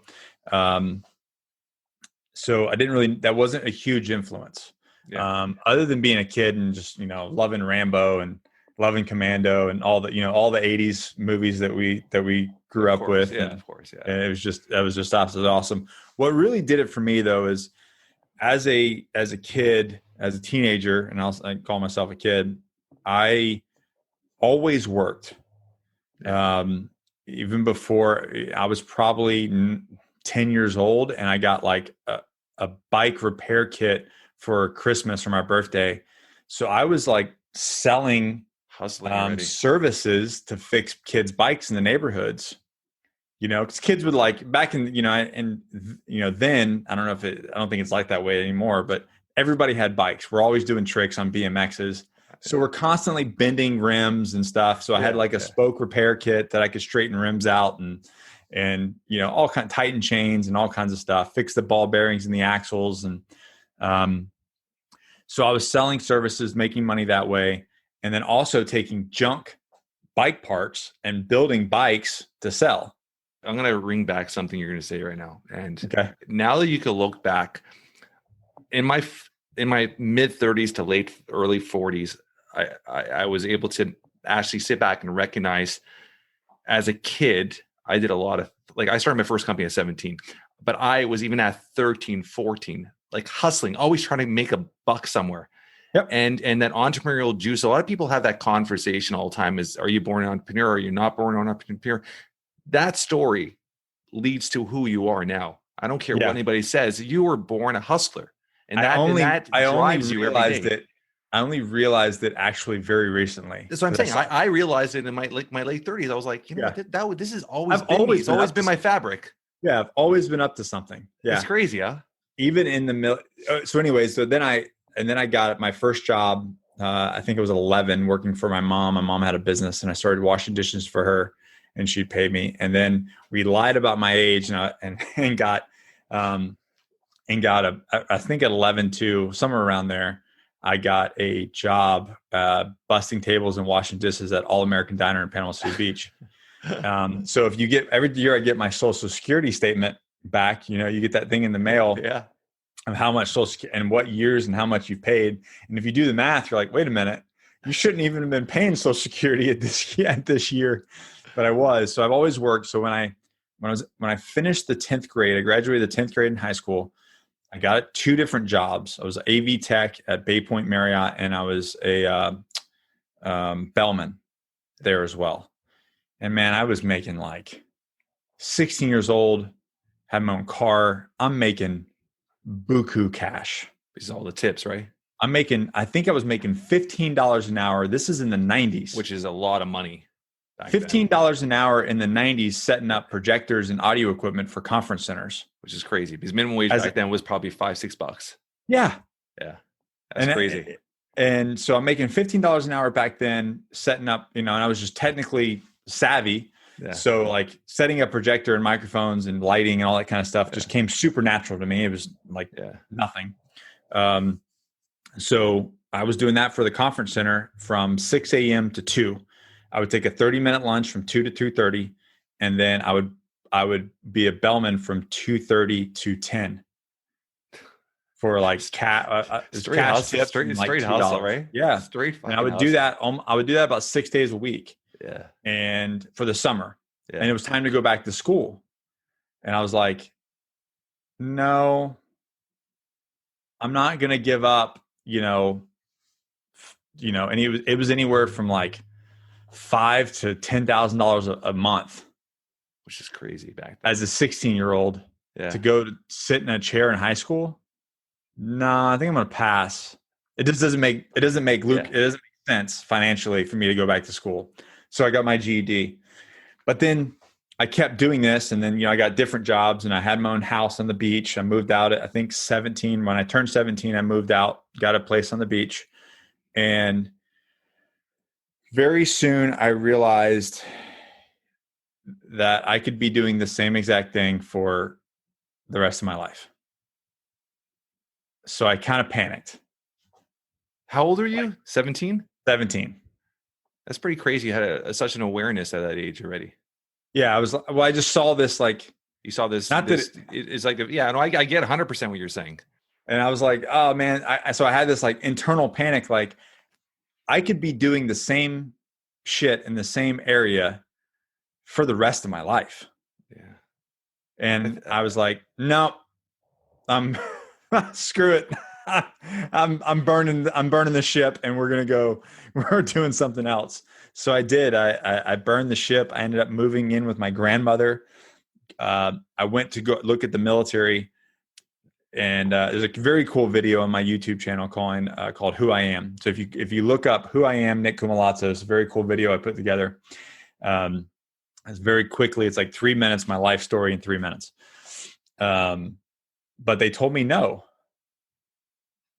so I didn't really, that wasn't a huge influence. Yeah. Other than being a kid and just, loving Rambo and loving Commando and all the 80s movies that we grew up with. Yeah, of course. Yeah. And that was just absolutely awesome. What really did it for me though, is as a kid, as a teenager, and I call myself a kid, I always worked. Even before I was probably 10 years old, and I got like a bike repair kit for Christmas for my birthday. So I was like selling services to fix kids' bikes in the neighborhoods. Because kids would like back in, then I don't think it's like that way anymore, but everybody had bikes. We're always doing tricks on BMXs. So we're constantly bending rims and stuff. So I had like a spoke repair kit that I could straighten rims out and all kind of tighten chains and all kinds of stuff, fix the ball bearings and the axles. And so I was selling services, making money that way. And then also taking junk bike parts and building bikes to sell. I'm going to ring back something you're going to say right now. And now that you can look back in my mid 30s to early 40s, I was able to actually sit back and recognize as a kid, I did a lot of, like, I started my first company at 17, but I was even at 13, 14, like hustling, always trying to make a buck somewhere. Yep. And that entrepreneurial juice, a lot of people have that conversation all the time is, are you born an entrepreneur? Are you not born an entrepreneur? That story leads to who you are now. I don't care what anybody says. You were born a hustler. And that drives you every day. I only realized it actually very recently. That's what I'm saying. I realized it in my late 30s. I was like, what? This has always been my fabric. Yeah, I've always been up to something. Yeah, it's crazy, huh? Even in the middle. So, anyways, then I got my first job. I think it was 11, working for my mom. My mom had a business, and I started washing dishes for her, and she paid me. And then we lied about my age, and got I think at 11 too, somewhere around there. I got a job busting tables and washing dishes at All American Diner in Panama City Beach. So if you get every year, I get my Social Security statement back. You get that thing in the mail. Yeah. Of how much and what years and how much you paid. And if you do the math, you're like, wait a minute, you shouldn't even have been paying Social Security at this year, but I was. So I've always worked. So when I finished the 10th grade, I graduated the 10th grade in high school. I got 2 different jobs. I was AV tech at Bay Point Marriott, and I was a bellman there as well. And man, I was making like 16 years old, had my own car. I'm making buku cash. This is all the tips, right? I think I was making $15 an hour. This is in the 90s. Which is a lot of money. $15 an hour in the 90s, setting up projectors and audio equipment for conference centers. Which is crazy because minimum wage back then was probably $5-6. Yeah. Yeah. That's crazy. And so I'm making $15 an hour back then, setting up, and I was just technically savvy. Yeah. So like setting up projector and microphones and lighting and all that kind of stuff just came super natural to me. It was like nothing. So I was doing that for the conference center from 6 a.m. to 2. I would take a 30-minute lunch from 2 to 2:30, and then I would be a bellman from 2:30 to 10 for like straight hustle, right? Yeah, straight. And I would do that. I would do that about 6 days a week. Yeah, and for the summer, and it was time to go back to school, and I was like, no, I'm not gonna give up. And it was anywhere from like $5,000 to $10,000 a month, which is crazy back then. As a 16-year-old to go to sit in a chair in high school. No, I think I'm going to pass. It just doesn't make sense financially for me to go back to school. So I got my GED, but then I kept doing this. And then, I got different jobs and I had my own house on the beach. I moved out at, I think 17. When I turned 17, I moved out, got a place on the beach. And very soon I realized that I could be doing the same exact thing for the rest of my life. So I kind of panicked. How old are you? 17? 17. That's pretty crazy. You had such an awareness at that age already. Yeah, I just saw this, like, you saw this. Not this, that it's like, yeah, no, I get 100% what you're saying. And I was like, oh man. So I had this like internal panic, like I could be doing the same shit in the same area for the rest of my life. Yeah. And I was like, no, screw it. I'm burning the ship and we're doing something else. So I did. I burned the ship. I ended up moving in with my grandmother. I went to go look at the military, and there's a very cool video on my YouTube channel called Who I Am. So if you look up Who I Am, Nick Koumalatsos, a very cool video I put together. It's very quickly, it's like 3 minutes, my life story in 3 minutes. But they told me no.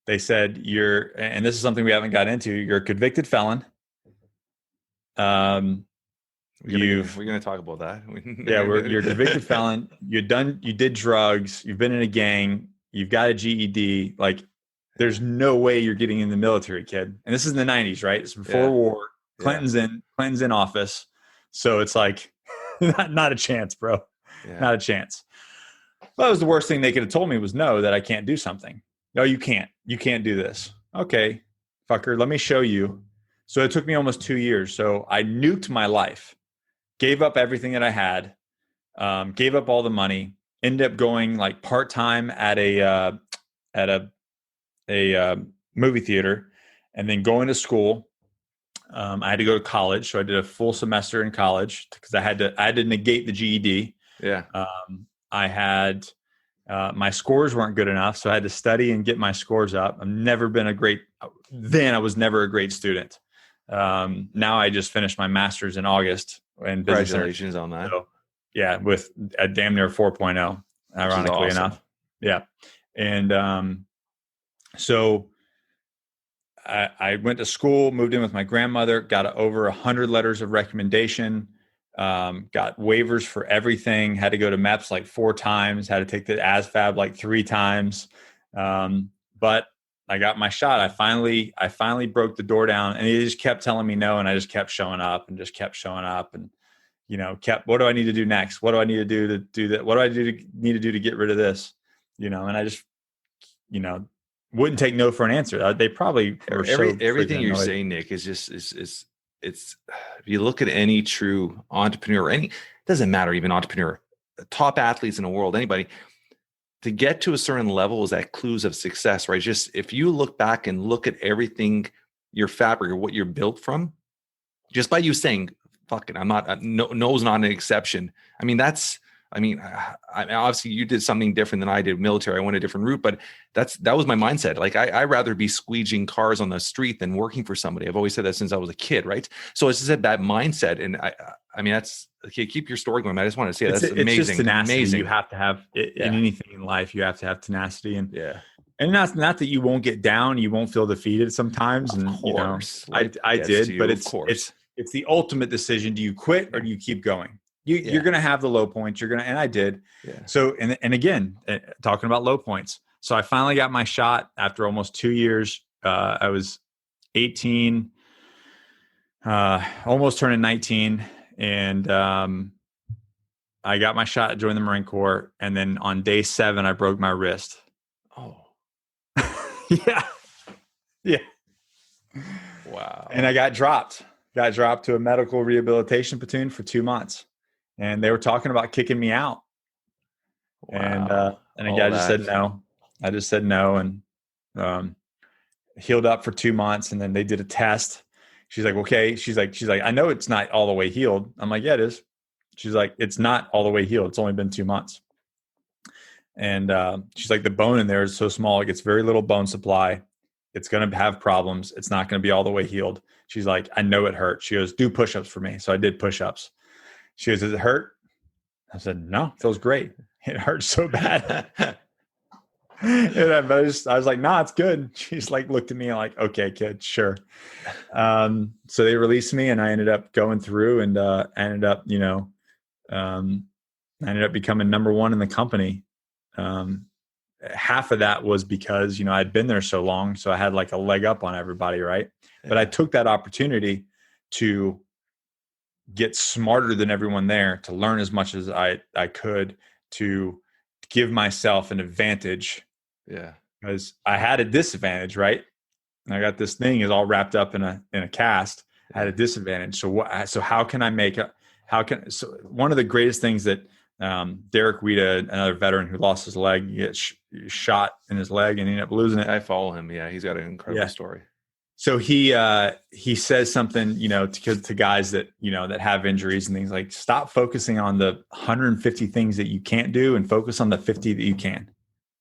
They said, and this is something we haven't got into, you're a convicted felon. We're going to talk about that. Yeah, you're a convicted felon. You did drugs. You've been in a gang. You've got a GED. Like, there's no way you're getting in the military, kid. And this is in the 90s, right? It's before war. Clinton's in office. So it's like, not a chance, bro. Yeah. Not a chance. That was the worst thing they could have told me was no, that I can't do something. No, you can't. You can't do this. Okay, fucker, let me show you. So it took me almost 2 years. So I nuked my life, gave up everything that I had, gave up all the money, ended up going like part-time at a movie theater, and then going to school. I had to go to college. So I did a full semester in college because I had to negate the GED. Yeah. I had, my scores weren't good enough. So I had to study and get my scores up. I was never a great student. Now I just finished my master's in August in business. Congratulations on that. So, yeah. With a damn near 4.0, ironically enough. Yeah. And, so I went to school, moved in with my grandmother, got over 100 letters of recommendation, got waivers for everything, had to go to MEPS like 4 times, had to take the ASVAB like 3 times. But I got my shot. I finally broke the door down, and he just kept telling me no. And I just kept showing up and what do I need to do next? What do I need to do to do that? What do I need to do to get rid of this? And I just, wouldn't take no for an answer. They probably everything you're saying, Nick, is just it's if you look at any true entrepreneur, doesn't matter, even entrepreneur, top athletes in the world, anybody, to get to a certain level is that clues of success, right? Just if you look back and look at everything, your fabric or what you're built from, just by you saying, fuck it, I'm not, no's not an exception. Obviously you did something different than I did military. I went a different route, but that was my mindset. Like I'd rather be squeegeeing cars on the street than working for somebody. I've always said that since I was a kid. Right. So it's just that mindset. And that's okay. Keep your story going. I just want to say that's amazing. It's just tenacity. Amazing. You have to have it in anything in life. You have to have tenacity and not that you won't get down. You won't feel defeated sometimes. Of course. I did, but it's the ultimate decision. Do you quit or do you keep going? You're going to have the low points. And I did. Yeah. So, and again, talking about low points. So I finally got my shot after almost 2 years. I was 18, almost turning 19. And, I got my shot to join the Marine Corps. And then on day 7, I broke my wrist. Oh, yeah. Yeah. Wow. And I got dropped to a medical rehabilitation platoon for 2 months. And they were talking about kicking me out. Wow. And I just said no. I just said no and healed up for 2 months. And then they did a test. She's like, okay. She's like, I know it's not all the way healed. I'm like, yeah, it is. She's like, it's not all the way healed. It's only been 2 months. And she's like, the bone in there is so small. It gets very little bone supply. It's going to have problems. It's not going to be all the way healed. She's like, I know it hurts. She goes, do push-ups for me. So I did push-ups. She goes, does it hurt? I said, no, it feels great. It hurts so bad. But I was like, nah, it's good. She's like, looked at me and like, okay, kid, sure. So they released me and I ended up going through and ended up, I ended up becoming number one in the company. Half of that was because, I'd been there so long. So I had like a leg up on everybody. Right. Yeah. But I took that opportunity to get smarter than everyone there, to learn as much as I could, to give myself an advantage. Yeah. Because I had a disadvantage, right? And I got this thing is all wrapped up in a cast. I had a disadvantage. So how can I make so one of the greatest things that Derek Weeda, another veteran who lost his leg, he gets shot in his leg and he ended up losing it. I follow him. Yeah. He's got an incredible story. So he says something, to guys that, that have injuries and things like, stop focusing on the 150 things that you can't do and focus on the 50 that you can.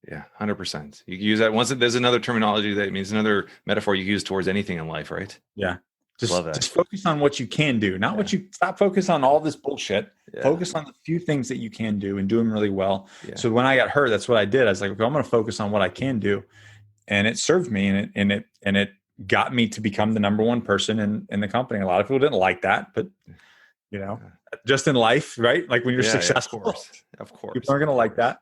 Yeah. 100%. You can use that once. There's another terminology that means another metaphor you use towards anything in life, right? Yeah. Just focus on what you can do, not what you stop focus on all this bullshit. Yeah. Focus on the few things that you can do and do them really well. Yeah. So when I got hurt, that's what I did. I was like, okay, I'm going to focus on what I can do. And it served me and it got me to become the number one person in the company. A lot of people didn't like that, but just in life, right? Like when you're successful, of course, people aren't going to like that.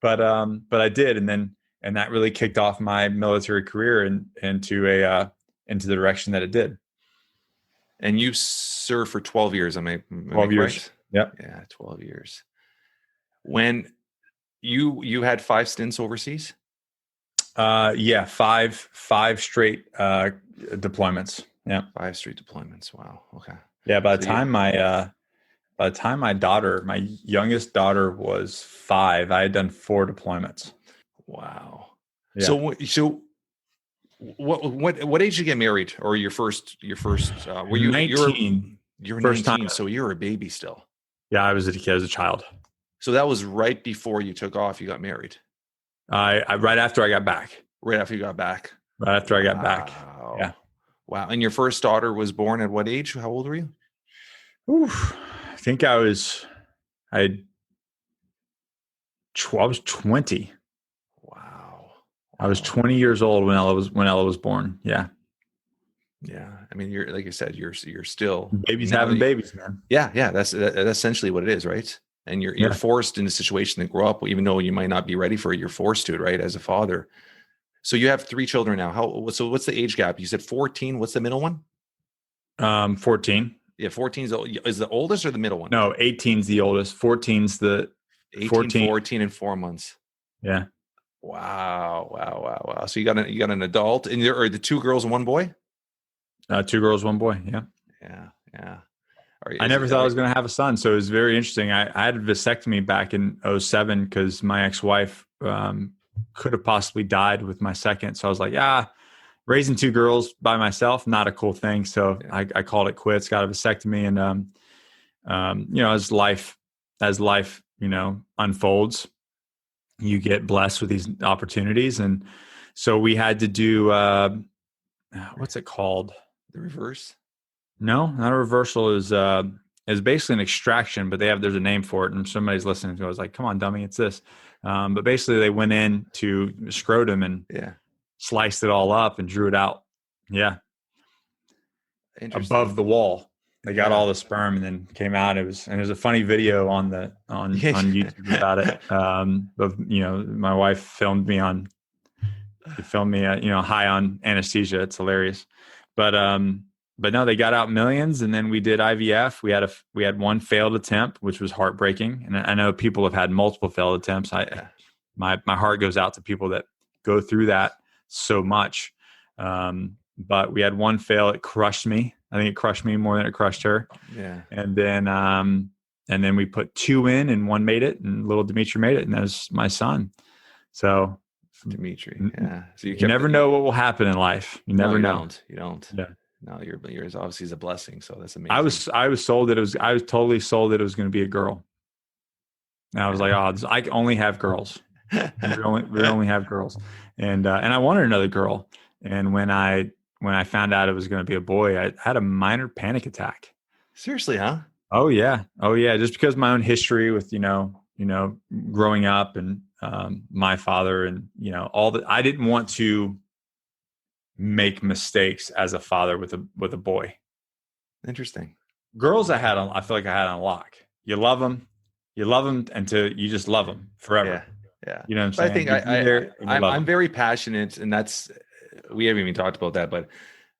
But I did. And that really kicked off my military career into the direction that it did. And you served for 12 years. 12 years. Right? Yep. Yeah. 12 years. When you had 5 stints overseas? Five straight deployments. Yeah. 5 straight deployments. Wow. Okay. Yeah. By the time my youngest daughter was 5, I had done 4 deployments. Wow. Yeah. So what age did you get married, or your first were you 19? You're first 19, time. so you were a baby still. Yeah, I was a kid, I was a child. So that was right before you took off. You got married. I right after I got back. Right after you got back. Right after I got back. Yeah. Wow. And your first daughter was born at what age? How old were you? Oof. I think I was 20. Wow. I was 20 years old when Ella was born. Yeah. Yeah. I mean, you're, like I said, you're still babies having babies, man. Yeah. Yeah. That's essentially what it is. Right. And you're forced in a situation to grow up, even though you might not be ready for it. You're forced to, right? As a father. So you have 3 children now. So what's the age gap? You said 14. What's the middle one? 14. Yeah. 14 is the oldest or the middle one? No, 18's the oldest. 14's the 14 and 4 months. Yeah. Wow. So you got an adult, and there are the 2 girls and 1 boy? 2 girls, 1 boy. Yeah. Yeah. I never thought I was going to have a son. So it was very interesting. I had a vasectomy back in 2007 because my ex-wife could have possibly died with my second. So I was like, raising 2 girls by myself, not a cool thing. So I called it quits, got a vasectomy. And, as life, unfolds, you get blessed with these opportunities. And so we had to do, what's it called? The reverse? No, not a reversal. Is basically an extraction, but there's a name for it. And somebody's listening to it. I was like, come on, dummy, it's this. But basically they went in to scrotum and sliced it all up and drew it out. Yeah. Above the wall. They got all the sperm and then came out. There's a funny video on YouTube about it. Of, my wife filmed me high on anesthesia. It's hilarious. But no, they got out millions, and then we did IVF. We had 1 failed attempt, which was heartbreaking. And I know people have had multiple failed attempts. My heart goes out to people that go through that so much. But we had 1 fail. It crushed me. I think it crushed me more than it crushed her. Yeah. And then we put 2 in, and 1 made it, and little Dimitri made it, and that was my son. So Dimitri, yeah. So you never know what will happen in life. You never know. You don't. Yeah. No, yours obviously is a blessing. So that's amazing. I was totally sold that it was going to be a girl. And I was like, I only have girls. we only have girls. And I wanted another girl. And when I when I found out it was going to be a boy, I had a minor panic attack. Seriously, huh? Oh yeah. Oh yeah. Just because of my own history with, growing up and my father and, all that. I didn't want to make mistakes as a father with a boy. Interesting. Girls I feel like I had on lock. You love them until you just love them forever. Yeah. You know what I'm saying? I think I'm very passionate, and we haven't even talked about that, but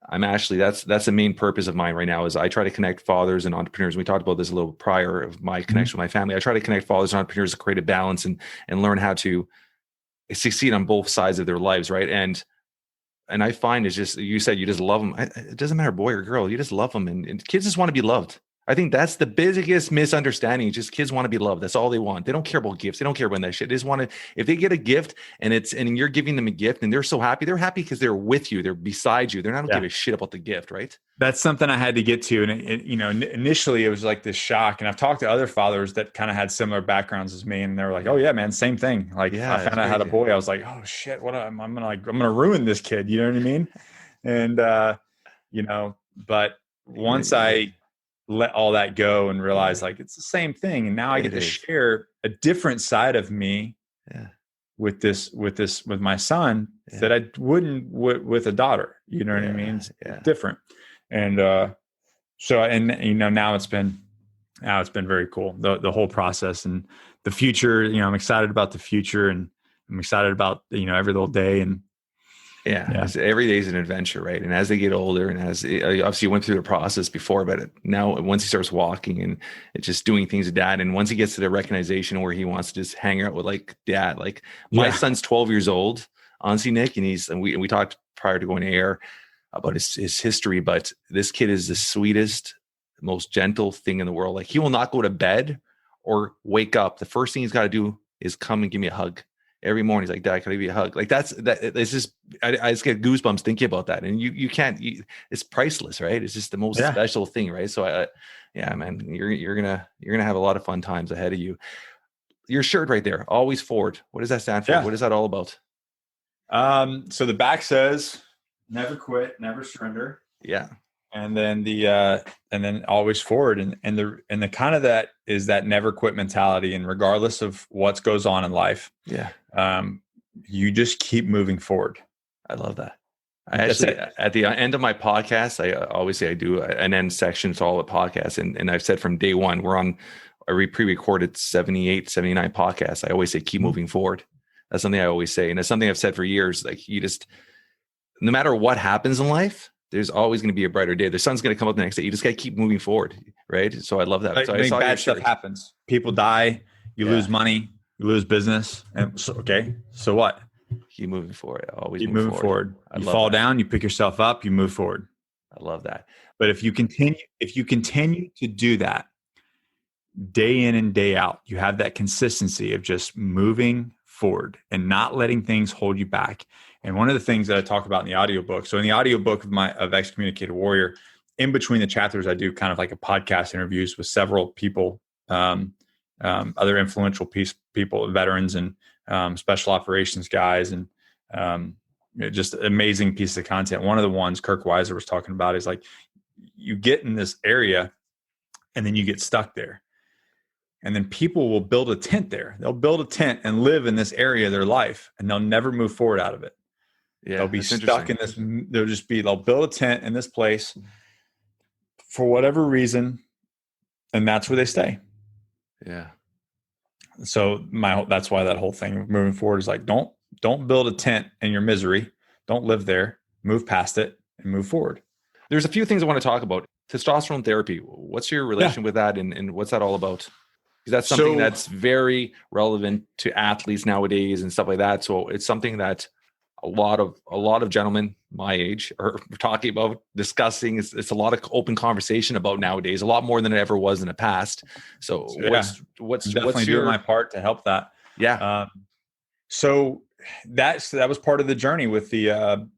I'm actually, that's the main purpose of mine right now is I try to connect fathers and entrepreneurs. We talked about this a little prior of my connection with my family. I try to connect fathers and entrepreneurs to create a balance and learn how to succeed on both sides of their lives. Right. And I find it's just, you said you just love them. It doesn't matter boy or girl, you just love them. And kids just want to be loved. I think that's the biggest misunderstanding. Just kids want to be loved. That's all they want. They don't care about gifts. They don't care about that shit. They just want to, if they get a gift and you're giving them a gift and they're so happy, they're happy because they're with you. They're beside you. They're not give a shit about the gift. Right. That's something I had to get to. And initially it was like this shock. And I've talked to other fathers that kind of had similar backgrounds as me. And they were like, oh yeah, man, same thing. Like I found out I had a boy. I was like, oh shit, I'm going to ruin this kid. You know what I mean? And, but once I let all that go and realize like it's the same thing, and now I get to share a different side of me with my son that I wouldn't with a daughter. You know what I mean? It's different. And now it's been very cool, the whole process and the future. I'm excited about the future, and I'm excited about every little day. And every day is an adventure, right? And as they get older, and as obviously went through the process before, but now once he starts walking and it's just doing things with dad, and once he gets to the recognition where he wants to just hang out with like dad, like my son's 12 years old, honestly, Nick, and we talked prior to going to air about his history, but this kid is the sweetest, most gentle thing in the world. Like he will not go to bed or wake up. The first thing he's got to do is come and give me a hug. Every morning he's like, Dad, can I give you a hug? Like it's just, I just get goosebumps thinking about that. And you can't, it's priceless, right? It's just the most special thing. Right. So man, you're going to have a lot of fun times ahead of you. Your shirt right there, always forward. What does that stand for? What is that all about? So the back says never quit, never surrender. Yeah. And then and then always forward. And the kind of that is that never quit mentality. And regardless of what goes on in life, you just keep moving forward. I love that. I actually, at the end of my podcast, I always say I do an end section to all the podcasts. And I've said from day one, we're on a pre-recorded 78, 79 podcasts. I always say, keep moving forward. That's something I always say. And it's something I've said for years. Like you just, no matter what happens in life, there's always going to be a brighter day. The sun's going to come up the next day. You just got to keep moving forward. Right. So I love that. So I saw bad stuff happens. People die. You lose money. You lose business. And so what? Keep moving forward. Always keep moving forward. You fall down, you pick yourself up, you move forward. I love that. But if you continue to do that day in and day out, you have that consistency of just moving forward and not letting things hold you back. And one of the things that I talk about in the audiobook, so in the audiobook of Excommunicated Warrior, in between the chapters, I do kind of like a podcast interviews with several people, other influential people, veterans and special operations guys, and just amazing piece of content. One of the ones Kirk Weiser was talking about is like, you get in this area and then you get stuck there. And then people will build a tent there. They'll build a tent and live in this area of their life, and they'll never move forward out of it. Yeah, they'll be stuck in this. They'll build a tent in this place for whatever reason, and that's where they stay. Yeah. So that's why that whole thing moving forward is like, don't build a tent in your misery. Don't live there. Move past it and move forward. There's a few things I want to talk about. Testosterone therapy. What's your relation with that, and what's that all about? Because that's something that's very relevant to athletes nowadays and stuff like that. So it's something that a lot of gentlemen my age are talking about, discussing. It's a lot of open conversation about nowadays, a lot more than it ever was in the past. So what's doing my part to help that? Yeah. So that was part of the journey with the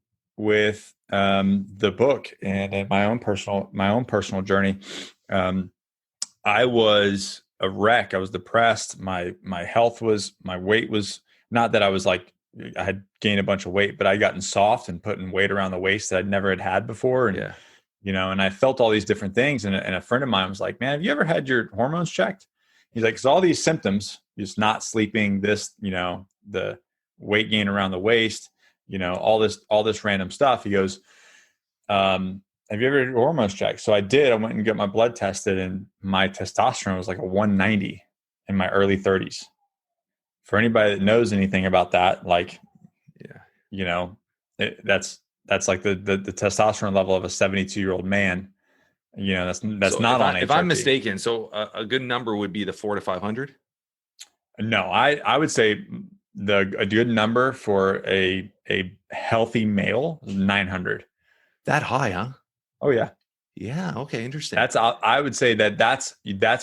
book and my own personal journey. I was a wreck. I was depressed. My weight was, not that I was like I had gained a bunch of weight, but I'd gotten soft and putting weight around the waist that I'd never had before. And, and I felt all these different things. And a friend of mine was like, man, have you ever had your hormones checked? He's like, 'cause all these symptoms, just not sleeping, this, the weight gain around the waist, all this random stuff. He goes, have you ever had your hormones checked? So I did. I went and got my blood tested, and my testosterone was like a 190 in my early 30s. For anybody that knows anything about that, like, that's like the testosterone level of a 72-year-old man. That's so not on HRT. If I'm mistaken, so a good number would be the 400 to 500. No, I would say a good number for a healthy male is 900. That high, huh? Oh yeah. Yeah. Okay. Interesting. I would say that's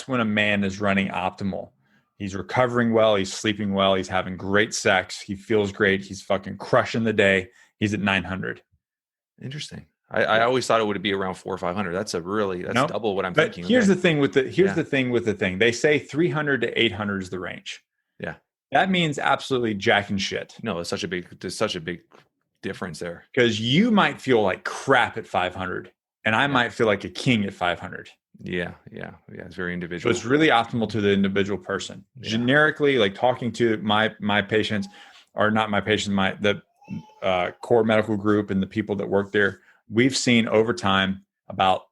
when a man is running optimal. He's recovering well. He's sleeping well. He's having great sex. He feels great. He's fucking crushing the day. He's at 900. Interesting. I always thought it would be around 400 or 500. That's double what I'm thinking. Here's the thing with the thing. They say 300 to 800 is the range. Yeah. That means absolutely jack and shit. No, there's such a big difference there. Because you might feel like crap at 500, and I might feel like a king at 500. Yeah. It's very individual. So it's really optimal to the individual person. Yeah. Generically, like talking to my patients, or not my patients, the core medical group and the people that work there, we've seen over time about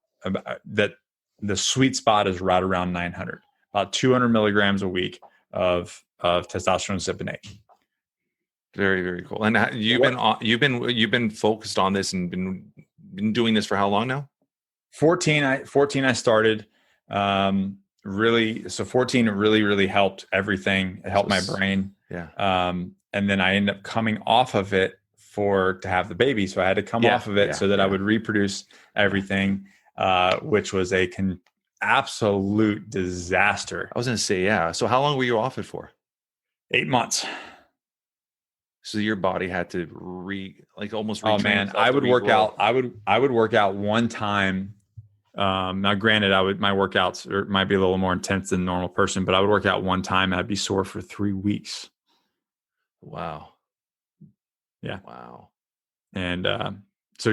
that the sweet spot is right around 900, about 200 milligrams a week of testosterone cypionate. Very, very cool. And you've been focused on this and been doing this for how long now? 14 I started. So 14 really helped everything. It helped my brain. Yeah. And then I ended up coming off of it to have the baby. So I had to come off of it so that I would reproduce everything, which was absolute disaster. I was going to say, yeah. So how long were you off it for? 8 months. So your body had to almost. Oh man, I would work out. I would work out one time. Now granted, my workouts might be a little more intense than a normal person, but I would work out one time and I'd be sore for 3 weeks. Wow. Yeah. Wow. And, so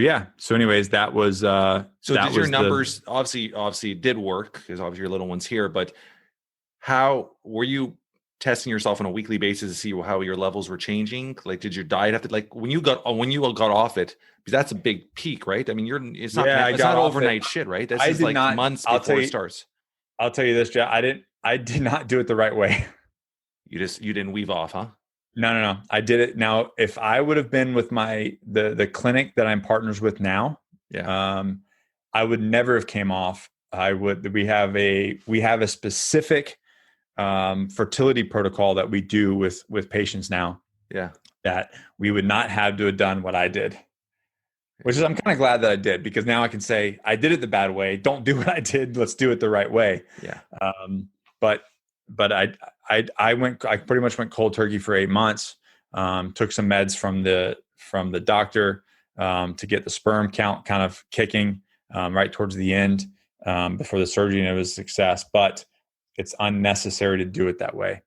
anyways, that was, so did your numbers obviously it did work because obviously your little one's here, but how were you testing yourself on a weekly basis to see how your levels were changing? Like, did your diet have to, like, when you got off it, because that's a big peak, right? I mean, it's not overnight shit, right? That's just like months before it starts. I'll tell you this, Jeff, I did not do it the right way. You didn't weave off, huh? No. I did it. Now, if I would have been with the clinic that I'm partners with now, I would never have came off. We have a specific fertility protocol that we do with patients now. Yeah. That we would not have to have done what I did, which is, I'm kind of glad that I did, because now I can say I did it the bad way. Don't do what I did. Let's do it the right way. Yeah. But I pretty much went cold turkey for 8 months. Took some meds from the doctor to get the sperm count kind of kicking right towards the end before the surgery, and it was a success. But it's unnecessary to do it that way.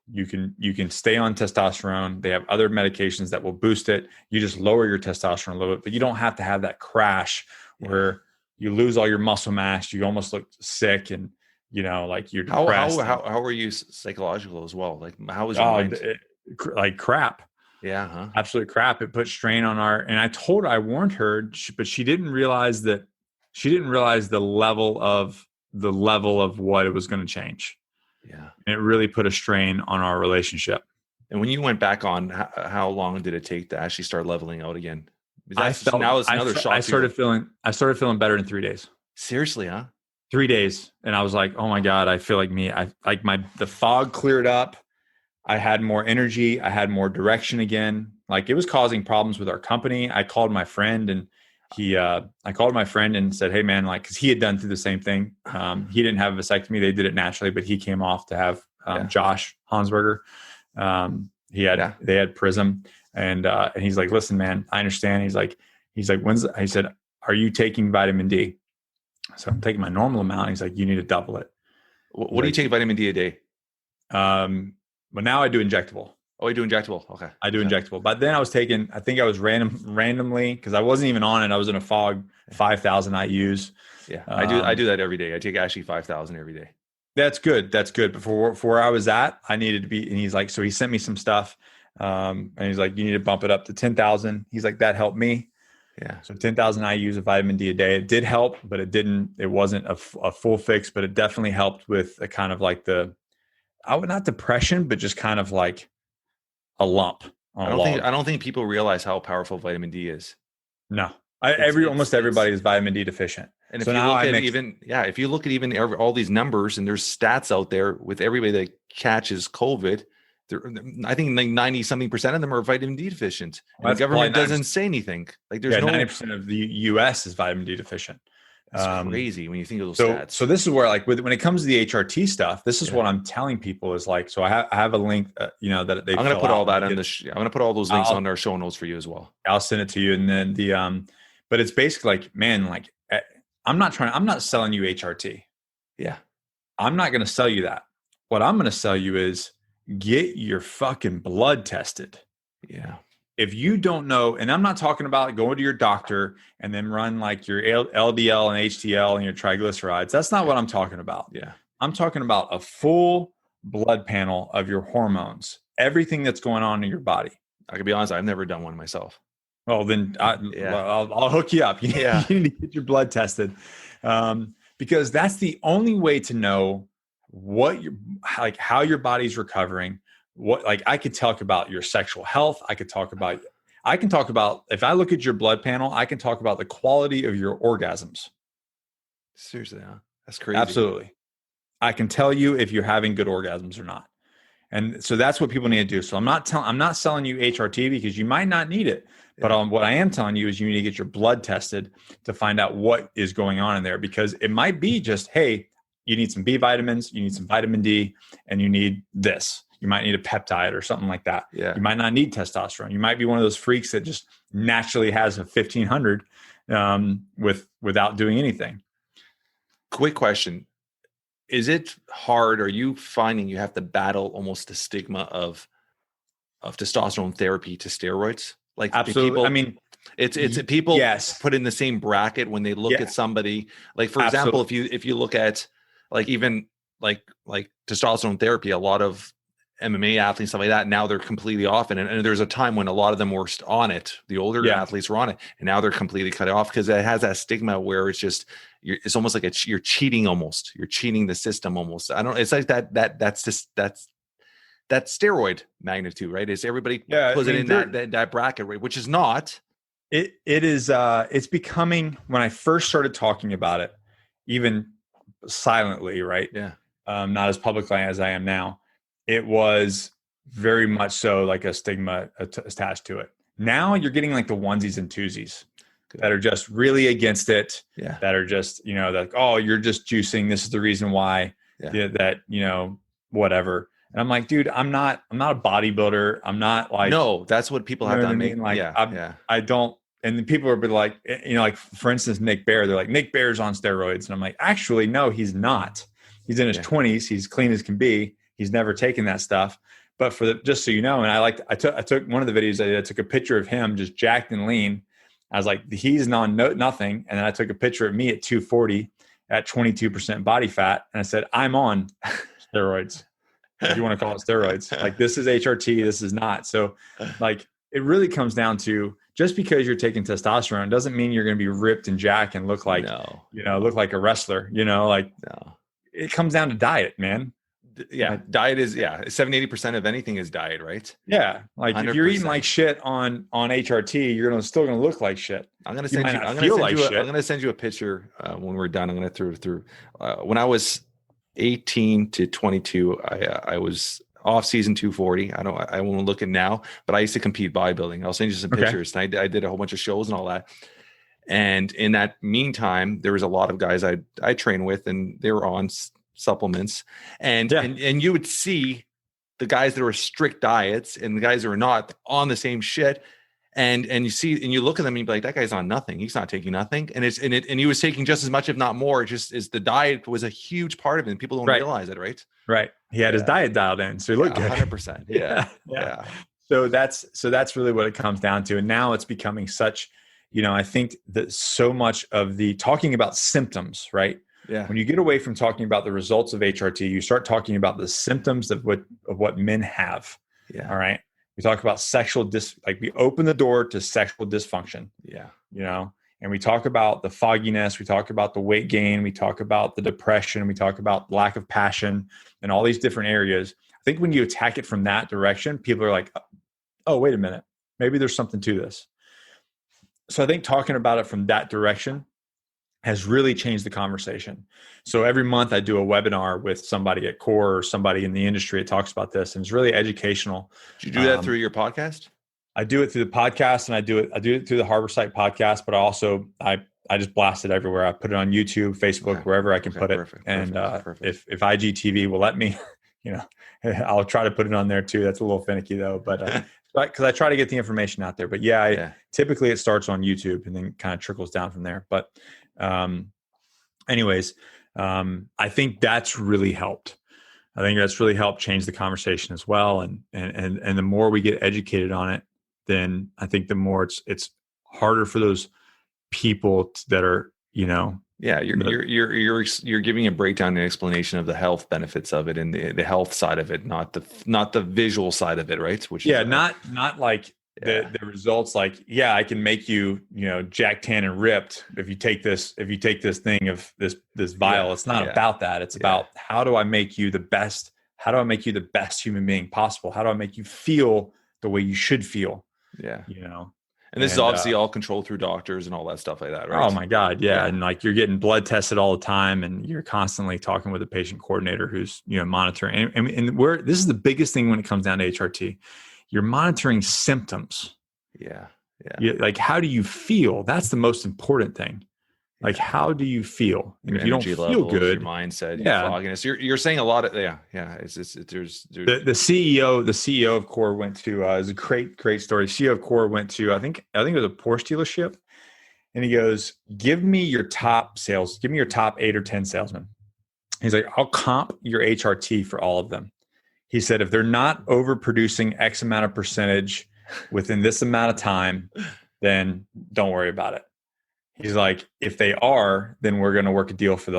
You can stay on testosterone. They have other medications that will boost it. You just lower your testosterone a little bit, but you don't have to have that crash where you lose all your muscle mass. You almost look sick, and like you're depressed. How were you psychological as well? Like, how was your mind? Like crap. Yeah, huh? Absolute crap. It put strain on and I warned her, but she didn't realize the level of what it was going to change. Yeah. And it really put a strain on our relationship. And when you went back on, how long did it take to actually start leveling out again? I started feeling better in 3 days. Seriously, huh? 3 days. And I was like, oh my God, I feel like me. The fog cleared up. I had more energy. I had more direction again. Like, it was causing problems with our company. I called my friend and said, hey man, like, cause he had done through the same thing. He didn't have a vasectomy. They did it naturally, but he came off to have, Josh Hansberger. They had Prism, and he's like, listen, man, I understand. He's like, he said, are you taking vitamin D? So I'm taking my normal amount. He's like, you need to double it. What do you take vitamin D a day? But now I do injectable. Oh, you do injectable? Okay. I do injectable. But then I was taking, I think I was randomly, because I wasn't even on it. I was in a fog, 5,000 IUs. Yeah, I do that every day. I take actually 5,000 every day. That's good. That's good. But for where I was at, I needed to be, and he's like, so he sent me some stuff. And he's like, you need to bump it up to 10,000. He's like, that helped me. Yeah. So 10,000 IUs of vitamin D a day. It did help, but it wasn't a full fix, but it definitely helped with a kind of like not depression, but just kind of like a lump on a log. I don't think people realize how powerful vitamin D is. No, almost everybody is vitamin D deficient. And if you look at even all these numbers, and there's stats out there with everybody that catches COVID, I think like 90-something% of them are vitamin D deficient. And the government doesn't say anything. Like there's 90% of the US is vitamin D deficient. It's crazy when you think of those stats. So this is where, like, when it comes to the HRT stuff, this is what I'm telling people is like. So I have a link, that they. I'm going to put all that on I'm going to put all those links on our show notes for you as well. I'll send it to you, and then but it's basically like, man, like I'm not selling you HRT. Yeah, I'm not going to sell you that. What I'm going to sell you is get your fucking blood tested. Yeah. If you don't know, and I'm not talking about going to your doctor and then run like your LDL and HDL and your triglycerides. That's not what I'm talking about. Yeah. I'm talking about a full blood panel of your hormones, everything that's going on in your body. I can be honest, I've never done one myself. Well, then I'll hook you up. You need to get your blood tested, because that's the only way to know how your body's recovering. I could talk about your sexual health. I can talk about, if I look at your blood panel, I can talk about the quality of your orgasms. Seriously, huh? That's crazy. Absolutely. I can tell you if you're having good orgasms or not. And so that's what people need to do. So I'm not selling you HRT because you might not need it. But what I am telling you is you need to get your blood tested to find out what is going on in there, because it might be just, hey, you need some B vitamins, you need some vitamin D, and you need this. You might need a peptide or something like that. Yeah. You might not need testosterone. You might be one of those freaks that just naturally has a 1,500 without doing anything. Quick question. Is it hard? Are you finding you have to battle almost the stigma of testosterone therapy to steroids? Like, absolutely. It's people put in the same bracket when they look at somebody. Like, for example, if you look at like even like testosterone therapy, a lot of MMA athletes, stuff like that, now they're completely off. And there's a time when a lot of them were on it. The older athletes were on it, and now they're completely cut off because it has that stigma where it's just, it's almost like you're cheating almost. You're cheating the system almost. It's like that's steroid magnitude, right? Is everybody puts it in that bracket, right? Which is not. It is. It's becoming, when I first started talking about it, even silently, right? Yeah. Not as publicly as I am now. It was very much so like a stigma attached to it. Now you're getting like the onesies and twosies that are just really against it. Yeah. That are just, like, oh, you're just juicing. This is the reason why that, whatever. And I'm like, dude, I'm not a bodybuilder. I'm not like, no, that's what people have done. Like, I don't. And then people are like, like, for instance, Nick Bear, they're like, Nick Bear's on steroids. And I'm like, actually, no, he's not. He's in his 20s. He's clean as can be. He's never taken that stuff. But just so you know, and I took one of the videos I did, I took a picture of him just jacked and lean. I was like, he's on nothing. And then I took a picture of me at 240 at 22% body fat. And I said, I'm on steroids. If you want to call it steroids, like, this is HRT, this is not. So like, it really comes down to, just because you're taking testosterone doesn't mean you're going to be ripped and jacked and look like, look like a wrestler, It comes down to diet, man. Yeah. Diet is 70-80% of anything is diet, right? Yeah. Like 100%. If you're eating like shit on HRT, you're still going to look like shit. I'm going to send you a picture when we're done. I'm going to throw it through. When I was 18 to 22, I was off season 240. I won't look at now, but I used to compete bodybuilding. I'll send you some pictures. And I did a whole bunch of shows and all that. And in that meantime, there was a lot of guys I train with, and they were on supplements, and you would see the guys that were strict diets and the guys that were not on the same shit. And you look at them and you be like, that guy's on nothing. He's not taking nothing. And he was taking just as much, if not more. Just as the diet was a huge part of it. And people don't realize it, right? Right. he had his diet dialed in, so he looked good. 100%. Yeah. So that's really what it comes down to. And now it's becoming such, I think that so much of the talking about symptoms, right? Yeah. When you get away from talking about the results of HRT, you start talking about the symptoms of what men have. Yeah. All right. We talk about we open the door to sexual dysfunction. Yeah. And we talk about the fogginess, we talk about the weight gain, we talk about the depression, we talk about lack of passion and all these different areas. I think when you attack it from that direction, people are like, oh, wait a minute, maybe there's something to this. So I think talking about it from that direction has really changed the conversation. So every month I do a webinar with somebody at Core or somebody in the industry that talks about this, and it's really educational. Did you do that through your podcast? I do it through the podcast, and I do it through the Harborside podcast, but also I just blast it everywhere. I put it on YouTube, Facebook, wherever I can put it. Perfect. If IGTV will let me, I'll try to put it on there too. That's a little finicky though, but because I try to get the information out there. But typically it starts on YouTube and then kind of trickles down from there. But anyways, I think that's really helped. I think that's really helped change the conversation as well. And the more we get educated on it, then I think the more it's harder for those people that are, you're giving a breakdown and explanation of the health benefits of it and the health side of it, not the visual side of it, right? Which not like the results. Like, I can make you, jack tan and ripped if you take this thing of this vial. It's not about that. It's about how do I make you the best? How do I make you the best human being possible? How do I make you feel the way you should feel? Yeah. And this is obviously all controlled through doctors and all that stuff like that, right? Oh my God. Yeah. And like you're getting blood tested all the time and you're constantly talking with a patient coordinator who's, monitoring. And this is the biggest thing when it comes down to HRT. You're monitoring symptoms. Yeah. Like, how do you feel? That's the most important thing. Like, how do you feel? And if you don't feel good, your mindset, your fogginess, you're saying a lot of, there's the CEO of Core went to, it was a great story. CEO of Core went to, I think it was a Porsche dealership. And he goes, give me your top 8 or 10 salesmen. He's like, I'll comp your HRT for all of them. He said, if they're not overproducing X amount of percentage within this amount of time, then don't worry about it. He's like, if they are, then we're going to work a deal for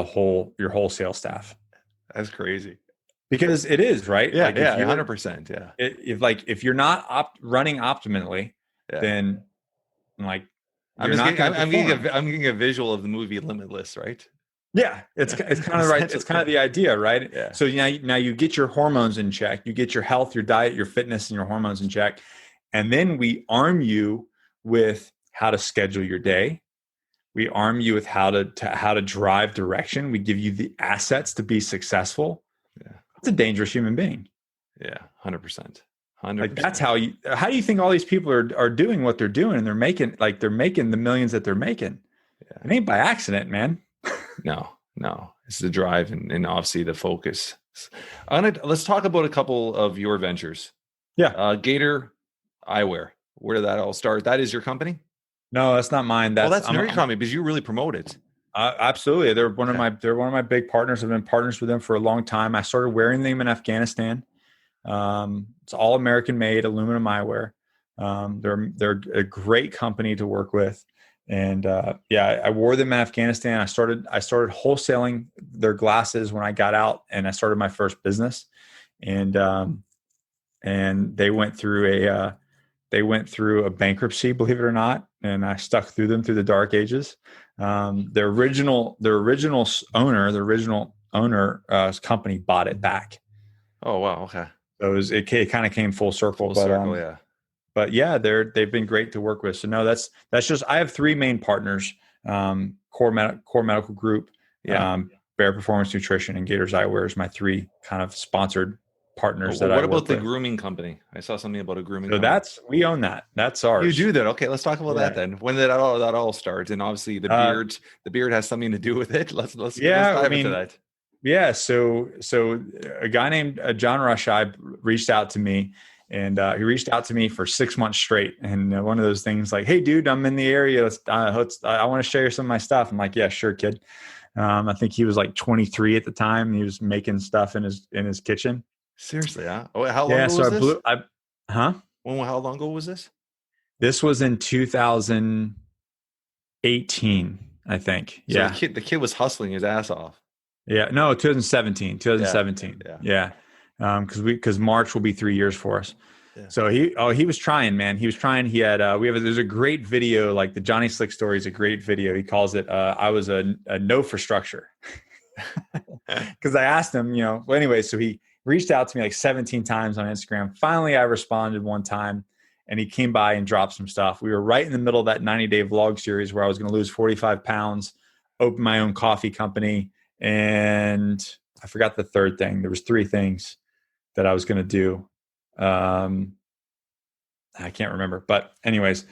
your whole sales staff. That's crazy. Because it is, right? Yeah, 100%. Yeah. If you're not running optimally, then like I'm getting a visual of the movie Limitless, right? Yeah, it's kind of right. It's kind of the idea, right? Yeah. So now you get your hormones in check, you get your health, your diet, your fitness, and your hormones in check, and then we arm you with how to schedule your day. We arm you with how to drive direction. We give you the assets to be successful. Yeah, it's a dangerous human being. Yeah, 100%. Like that's how do you think all these people are doing what they're doing and they're making the millions that they're making? Yeah. It ain't by accident, man. No, it's the drive and obviously the focus. Let's talk about a couple of your ventures. Yeah. Gator Eyewear. Where did that all start? That is your company? No, that's not mine. That's your company because you really promote it. Absolutely. They're one of my big partners. I've been partners with them for a long time. I started wearing them in Afghanistan. It's all American made aluminum eyewear. They're a great company to work with. And I wore them in Afghanistan. I started wholesaling their glasses when I got out and I started my first business. And they went through a bankruptcy, believe it or not. And I stuck through them through the dark ages. The original owner company bought it back. Oh, wow. Okay. So it kind of came full circle. Yeah. But yeah, they've been great to work with. So no, that's just, I have 3 main partners, Core Medical Group, Bear Performance Nutrition, and Gators Eyewear is my 3 kind of sponsored partners. What about the grooming company? I saw something about a grooming company. We own that. That's ours. You do that. Okay. Let's talk about that then. When did that all start? And obviously the beard has something to do with it. Let's dive into that. Yeah. So a guy named John Rushai reached out to me. And he reached out to me for 6 months straight. And one of those things like, hey, dude, I'm in the area. I want to share some of my stuff. I'm like, yeah, sure, kid. I think he was like 23 at the time. And he was making stuff in his kitchen. Seriously, huh? Oh, how long Yeah. ago So was I this? blew, huh? How long ago was this? This was in 2018, I think. So Yeah. the kid was hustling his ass off. Yeah. No, 2017, Yeah. 2017. Yeah. Yeah. Cause March will be 3 years for us. Yeah. So he was trying, man. He was trying. He had, there's a great video, like the Johnny Slick story is a great video. He calls it, I was a no for structure. Cause I asked him, well, anyway, so he reached out to me like 17 times on Instagram. Finally, I responded one time and he came by and dropped some stuff. We were right in the middle of that 90-day vlog series where I was going to lose 45 pounds, open my own coffee company. And I forgot the third thing. There was 3 things that I was going to do. I can't remember, but anyways,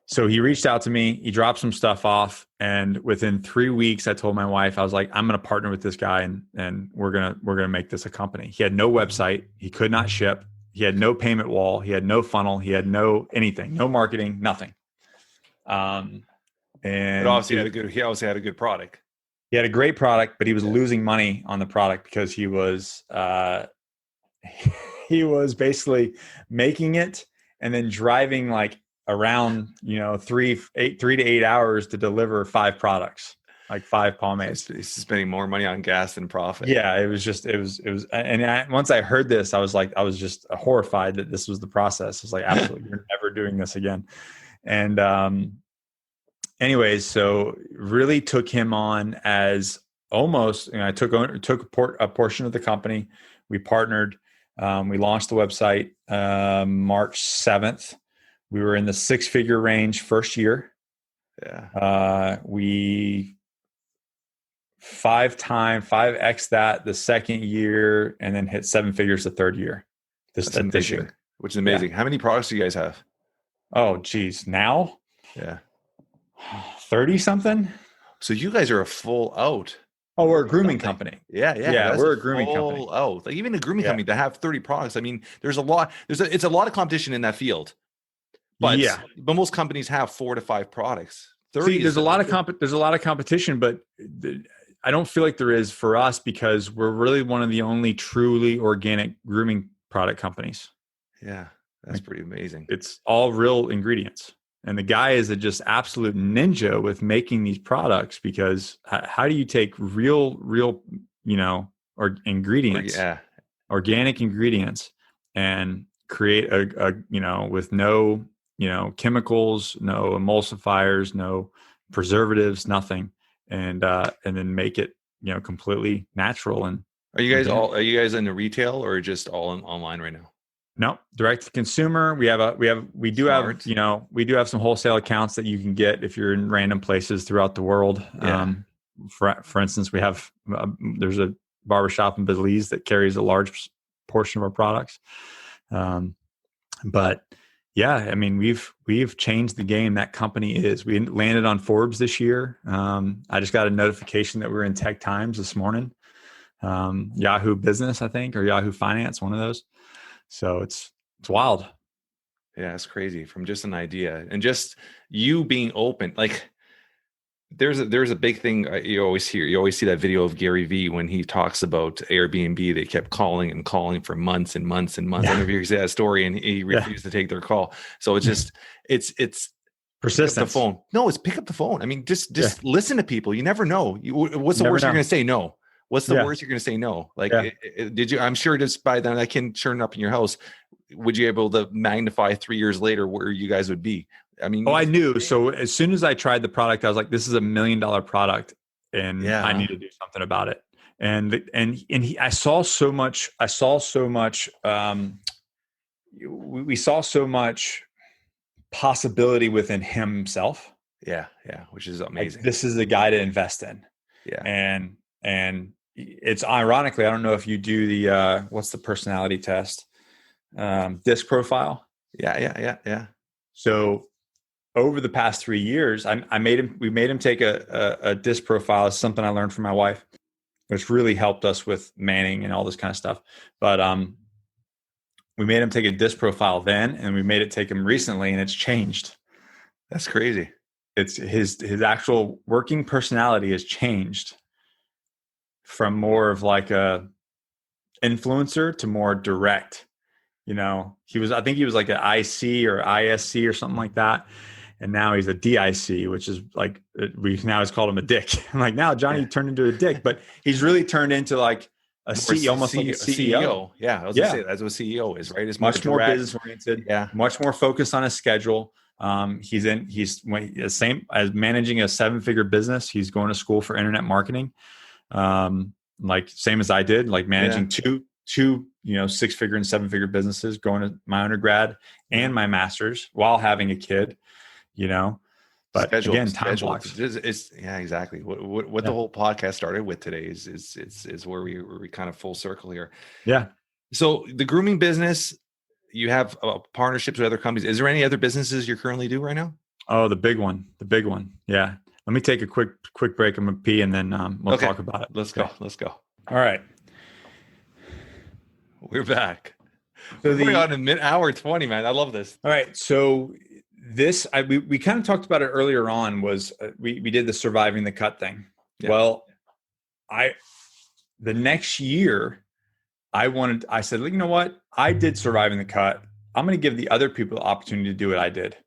so he reached out to me, he dropped some stuff off. And within 3 weeks, I told my wife, I was like, I'm going to partner with this guy and we're going to make this a company. He had no website. He could not ship. He had no payment wall. He had no funnel. He had no anything, no marketing, nothing. And But obviously he obviously had a good product. He had a great product, but he was losing money on the product because he was basically making it and then driving like around 3 to 8 hours to deliver 5 products, like 5 pomades. He's spending more money on gas than profit. Yeah, it was and once I heard this, I was just horrified that this was the process. I was like, absolutely, you're never doing this again. And anyways, so really took him on as almost, I took a portion of the company. We partnered. We launched the website March 7th. We were in the 6-figure range first year. Yeah. We 5x that the second year, and then hit 7 figures the third year. This year, which is amazing. Yeah. How many products do you guys have? Oh, geez, now? Yeah, 30 something. So you guys are a full out. Oh, we're a grooming company. Yeah. We're a grooming company. Oh, like even a grooming company to have 30 products. I mean, there's a lot. It's a lot of competition in that field. But most companies have 4 to 5 products. 30. See, there's a lot of competition, but I don't feel like there is for us because we're really one of the only truly organic grooming product companies. Yeah, that's pretty amazing. It's all real ingredients. And the guy is a just absolute ninja with making these products because how do you take real, or ingredients, organic ingredients, and create a with no, chemicals, no emulsifiers, no preservatives, nothing, and then make it, completely natural. And are you guys in the retail or just all online right now? No, direct to consumer. We do have some wholesale accounts that you can get if you're in random places throughout the world. Yeah. For instance, we have there's a barbershop in Belize that carries a large portion of our products. But yeah, I mean, we've changed the game. That company we landed on Forbes this year. I just got a notification that we're in Tech Times this morning. Yahoo Business, I think, or Yahoo Finance, one of those. So it's wild. Yeah, it's crazy from just an idea and just you being open. Like there's a big thing you always see that video of Gary Vee when he talks about Airbnb. They kept calling and calling for months and months and months. Yeah. I don't know if you see that story, and he refused to take their call. So it's just it's persistence. Pick up the phone. No, it's pick up the phone. I mean, just listen to people. You never know. What's the worst you're going to say? No. What's the worst you're going to say? No. Like, did you? I'm sure just by then that can turn up in your house. Would you be able to magnify 3 years later where you guys would be? I mean, I knew. So as soon as I tried the product, I was like, "This is $1 million product, and I need to do something about it." I saw so much. We saw so much possibility within himself. Yeah, which is amazing. Like, this is a guy to invest in. Yeah, and it's ironically, I don't know if you do the what's the personality test, disc profile. Yeah. So over the past 3 years, we made him take a disc profile. It's something I learned from my wife, which really helped us with manning and all this kind of stuff. But we made him take a disc profile then, and we made it take him recently, and it's changed. That's crazy. It's his actual working personality has changed. from more of like a influencer to more direct. I think he was like an IC or ISC or something like that. And now he's a DIC, which is like, we now has called him a dick. I'm like, now Johnny turned into a dick, but he's really turned into like a CEO, almost like a CEO. Yeah. I was gonna say that's what CEO is, right? It's much more business oriented. Yeah. Much more focused on his schedule. He's the same as managing a 7-figure business. He's going to school for internet marketing. Like same as I did, like managing two 6-figure and 7-figure businesses, going to my undergrad and my master's while having a kid, but again, time blocks. Exactly. What the whole podcast started with today is where we kind of full circle here. Yeah. So the grooming business, you have partnerships with other companies. Is there any other businesses you're currently doing right now? Oh, the big one. Yeah. Let me take a quick break. I'm gonna pee and then we'll talk about it. Let's go. All right. We're back. So we're on a hour 20, man. I love this. All right. So this, we kind of talked about it earlier on, was we did the surviving the cut thing. Yeah. Well, the next year I said, you know what? I did surviving the cut. I'm going to give the other people the opportunity to do what I did.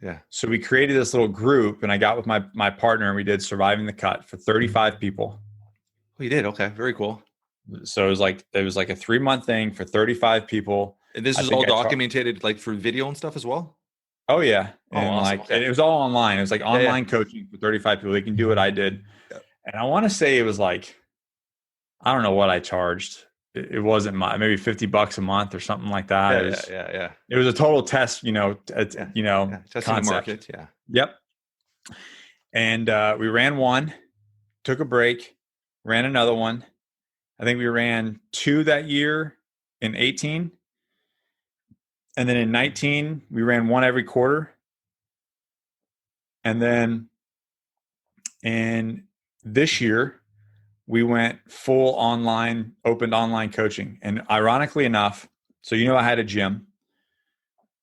Yeah. So we created this little group and I got with my partner and we did surviving the cut for 35 people. Oh, you did? Okay. Very cool. So it was like a 3-month thing for 35 people. And this is all documented like for video and stuff as well? Oh yeah. And awesome. and it was all online. It was like online coaching for 35 people. They can do what I did. Yeah. And I want to say it was like, I don't know what I charged. It wasn't maybe $50 a month or something like that. Yeah. It was a total test, testing the market. Yeah. Yep. And we ran one, took a break, ran another one. I think we ran 2 that year in 18. And then in 19, we ran 1 every quarter. And then in this year, we went full online, opened online coaching. And ironically enough, so I had a gym.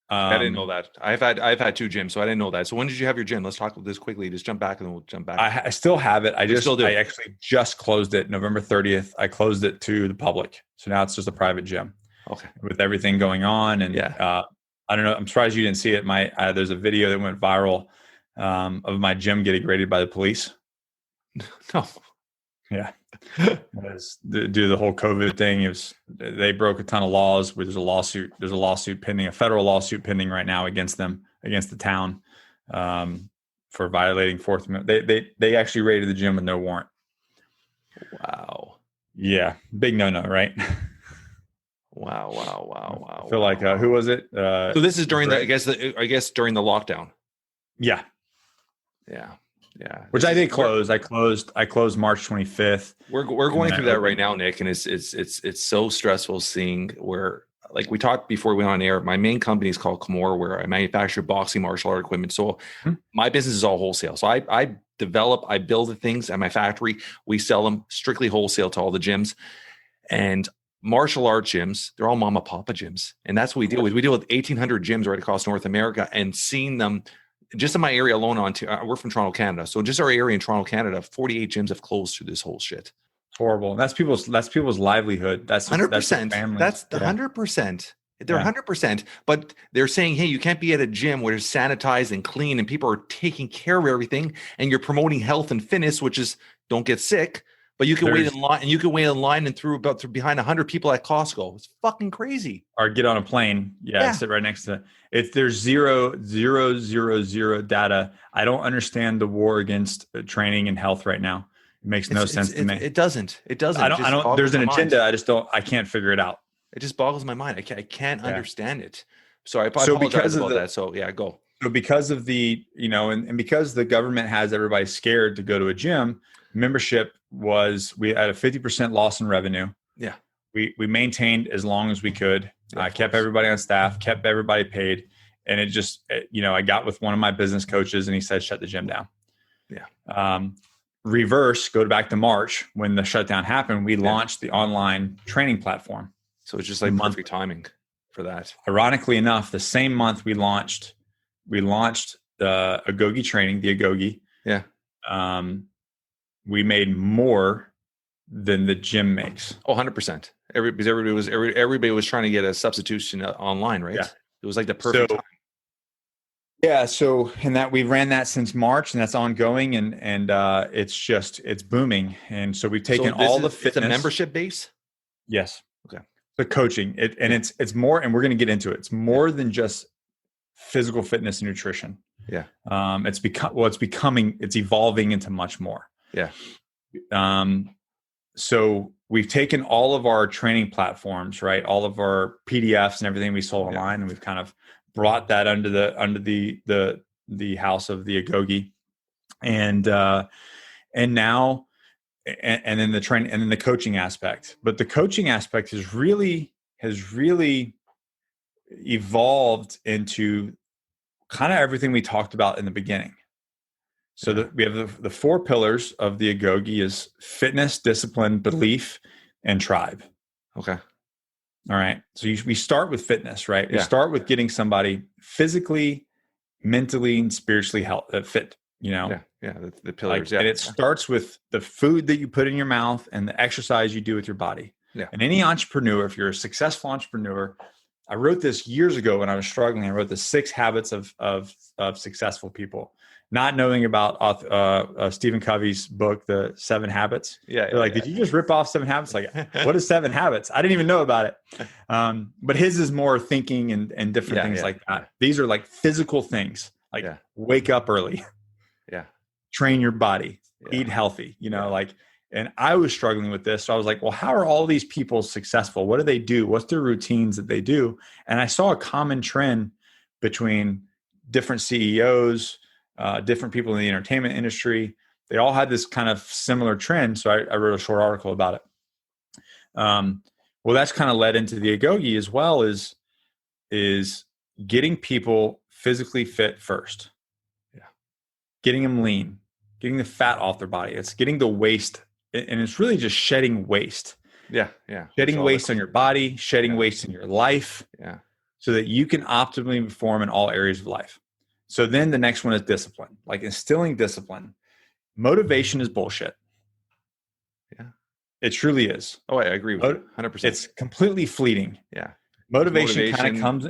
I didn't know that. I've had 2 gyms, so I didn't know that. So when did you have your gym? Let's talk about this quickly. Just jump back and then we'll jump back. I still have it. I actually just closed it November 30th. I closed it to the public. So now it's just a private gym. Okay. With everything going on. And I don't know. I'm surprised you didn't see it. There's a video that went viral of my gym getting raided by the police. No. Yeah. Due to the whole COVID thing, they broke a ton of laws. There's a lawsuit pending, a federal lawsuit pending right now against them, against the town, for violating Fourth Amendment. They actually raided the gym with no warrant. Wow. Yeah, big no, right? Wow. I feel like who was it? So this is during I guess during the lockdown. Yeah. Yeah. Which I did close. I closed March 25th. We're going through that right now, Nick, and it's so stressful seeing where, like we talked before we went on air, my main company is called Koumalatsos, where I manufacture boxing martial art equipment. So my business is all wholesale. So I build the things at my factory. We sell them strictly wholesale to all the gyms. And martial art gyms, they're all mama papa gyms. And that's what we deal with. We deal with 1,800 gyms right across North America, and seeing them just in my area alone we're from Toronto, Canada. So just our area in Toronto, Canada, 48 gyms have closed through this whole shit. Horrible. That's people's livelihood. That's 100%. That's the 100%. They're 100%, but they're saying, hey, you can't be at a gym where it's sanitized and clean and people are taking care of everything, and you're promoting health and fitness, which is don't get sick. But you can wait in line, and you can wait in line and through behind 100 people at Costco. It's fucking crazy. Or get on a plane. Yeah. Sit right next to it. There's zero data. I don't understand the war against training and health right now. It makes no sense to me. It doesn't. I don't. There's an agenda. I can't figure it out. It just boggles my mind. I can't understand it. So I apologize about that. So go. So because of the, and because the government has everybody scared to go to a gym, membership we had a 50% loss in revenue. Yeah. We maintained as long as we could. I kept everybody on staff, kept everybody paid. And it just, I got with one of my business coaches and he said, shut the gym down. Yeah. Reverse, go back to March when the shutdown happened. We launched the online training platform. So it's just like perfect timing for that. Ironically enough, the same month we launched the Agogi training, the Agogi. Yeah. We made more than the gym makes. Oh, 100%. Everybody was trying to get a substitution online, right? Yeah. It was like the perfect time. Yeah. So, and that we ran that since March, and that's ongoing, and it's booming. And so we've taken all the fitness. It's a membership base. Yes. Okay. The coaching it's more, and we're going to get into it. It's more than just physical fitness and nutrition. Yeah. It's evolving into much more. Yeah. So we've taken all of our training platforms, right? All of our PDFs and everything we sold online, and we've kind of brought that under the house of the Agoge, and now, and then the training, and then the coaching aspect. But the coaching aspect has really evolved into kind of everything we talked about in the beginning. So we have the 4 pillars of the Agoge is fitness, discipline, belief, and tribe. Okay. All right. So we start with fitness, right? Yeah. We start with getting somebody physically, mentally, and spiritually fit, Yeah. The pillars. And it starts with the food that you put in your mouth and the exercise you do with your body. Yeah. And any entrepreneur, if you're a successful entrepreneur, I wrote this years ago when I was struggling. I wrote the 6 habits of successful people. Not knowing about Stephen Covey's book, The 7 Habits. They're like, did you just rip off 7 Habits? Like, what is 7 Habits? I didn't even know about it. But his is more thinking and different things like that. These are like physical things, like wake up early, train your body, eat healthy, and I was struggling with this. So I was like, well, how are all these people successful? What do they do? What's their routines that they do? And I saw a common trend between different CEOs, different people in the entertainment industry. They all had this kind of similar trend. So I wrote a short article about it. Well, that's kind of led into the Agoge as well, is getting people physically fit first. Yeah. Getting them lean, getting the fat off their body. It's getting the waste, and it's really just shedding waste. Yeah. Shedding waste on your body, shedding waste in your life. Yeah. So that you can optimally perform in all areas of life. So then the next one is discipline, like instilling discipline. Motivation is bullshit. Yeah. It truly is. Oh, I agree with you 100%. It's completely fleeting. Yeah. Motivation kind of comes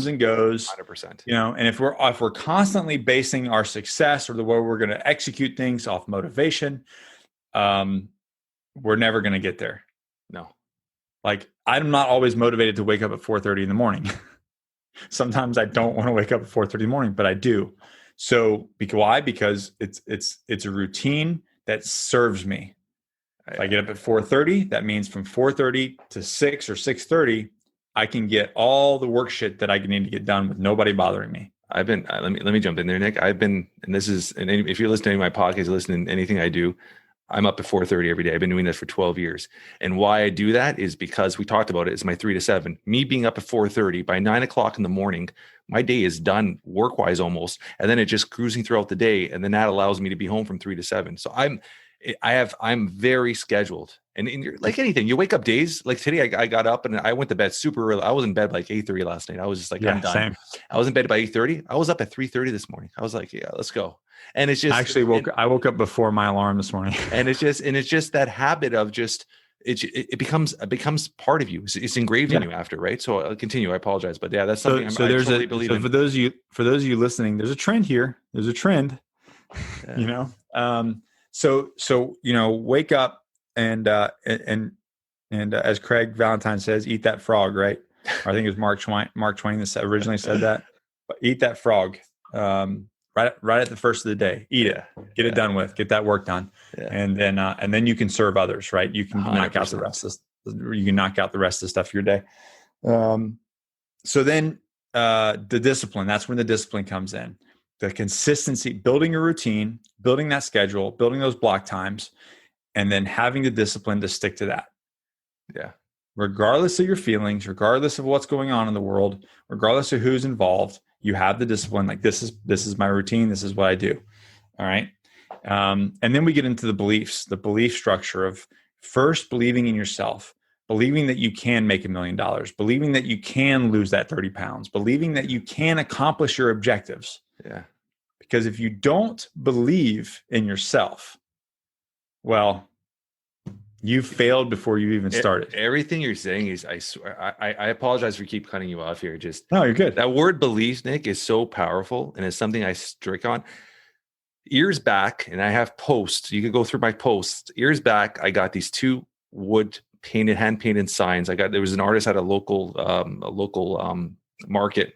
and goes. 100%. And if we're constantly basing our success or the way we're going to execute things off motivation, we're never going to get there. No. Like, I'm not always motivated to wake up at 4:30 in the morning. Sometimes I don't want to wake up at 4:30 in the morning, but I do. So why? Because it's a routine that serves me. If I get up at 4:30, that means from 4:30 to 6 or 6:30, I can get all the work shit that I need to get done with nobody bothering me. I've been, let me jump in there, Nick. I've been, and if you're listening to my podcast, listening to anything I do, I'm up at 4:30 every day. I've been doing this for 12 years. And why I do that is because we talked about it. It's my 3 to 7. Me being up at 4:30, by 9 o'clock in the morning, my day is done work-wise almost. And then it's just cruising throughout the day. And then that allows me to be home from 3 to 7. So I'm very scheduled. And like anything, you wake up days like today, I got up and I went to bed super early. I was in bed like 8:30 last night. I was just like, I'm done. Same. I was in bed by 8:30. I was up at 3:30 this morning. I was like, yeah, let's go. And it's just, I woke up before my alarm this morning. And it's just that habit of just, it becomes part of you. It's engraved in you after, right? So I'll continue. I apologize, but yeah, that's something I totally believe in. For those of you listening, there's a trend here. There's a trend, So wake up and as Craig Valentine says, eat that frog, right? Or I think it was Mark Twain that originally said that. But eat that frog. Right at the first of the day, eat it, get it done with, get that work done, and then you can serve others, right? You can 100%. knock out the rest of the stuff of your day. So then the discipline, that's when the discipline comes in. The consistency, building a routine, building that schedule, building those block times, and then having the discipline to stick to that. Yeah. Regardless of your feelings, regardless of what's going on in the world, regardless of who's involved, you have the discipline. Like this is my routine. This is what I do. All right. And then we get into the beliefs, the belief structure of first believing in yourself, believing that you can make $1 million, believing that you can lose that 30 pounds, believing that you can accomplish your objectives. Yeah. Because if you don't believe in yourself, well, You failed before you even started. Everything you're saying is, I swear, I apologize for keep cutting you off here. Just no, you're good. That word belief, Nick, is so powerful, and it's something I strict on. Years back, and I have posts. You could go through my posts. Years back, I got these 2 wood painted, hand painted signs. There was an artist at a local market,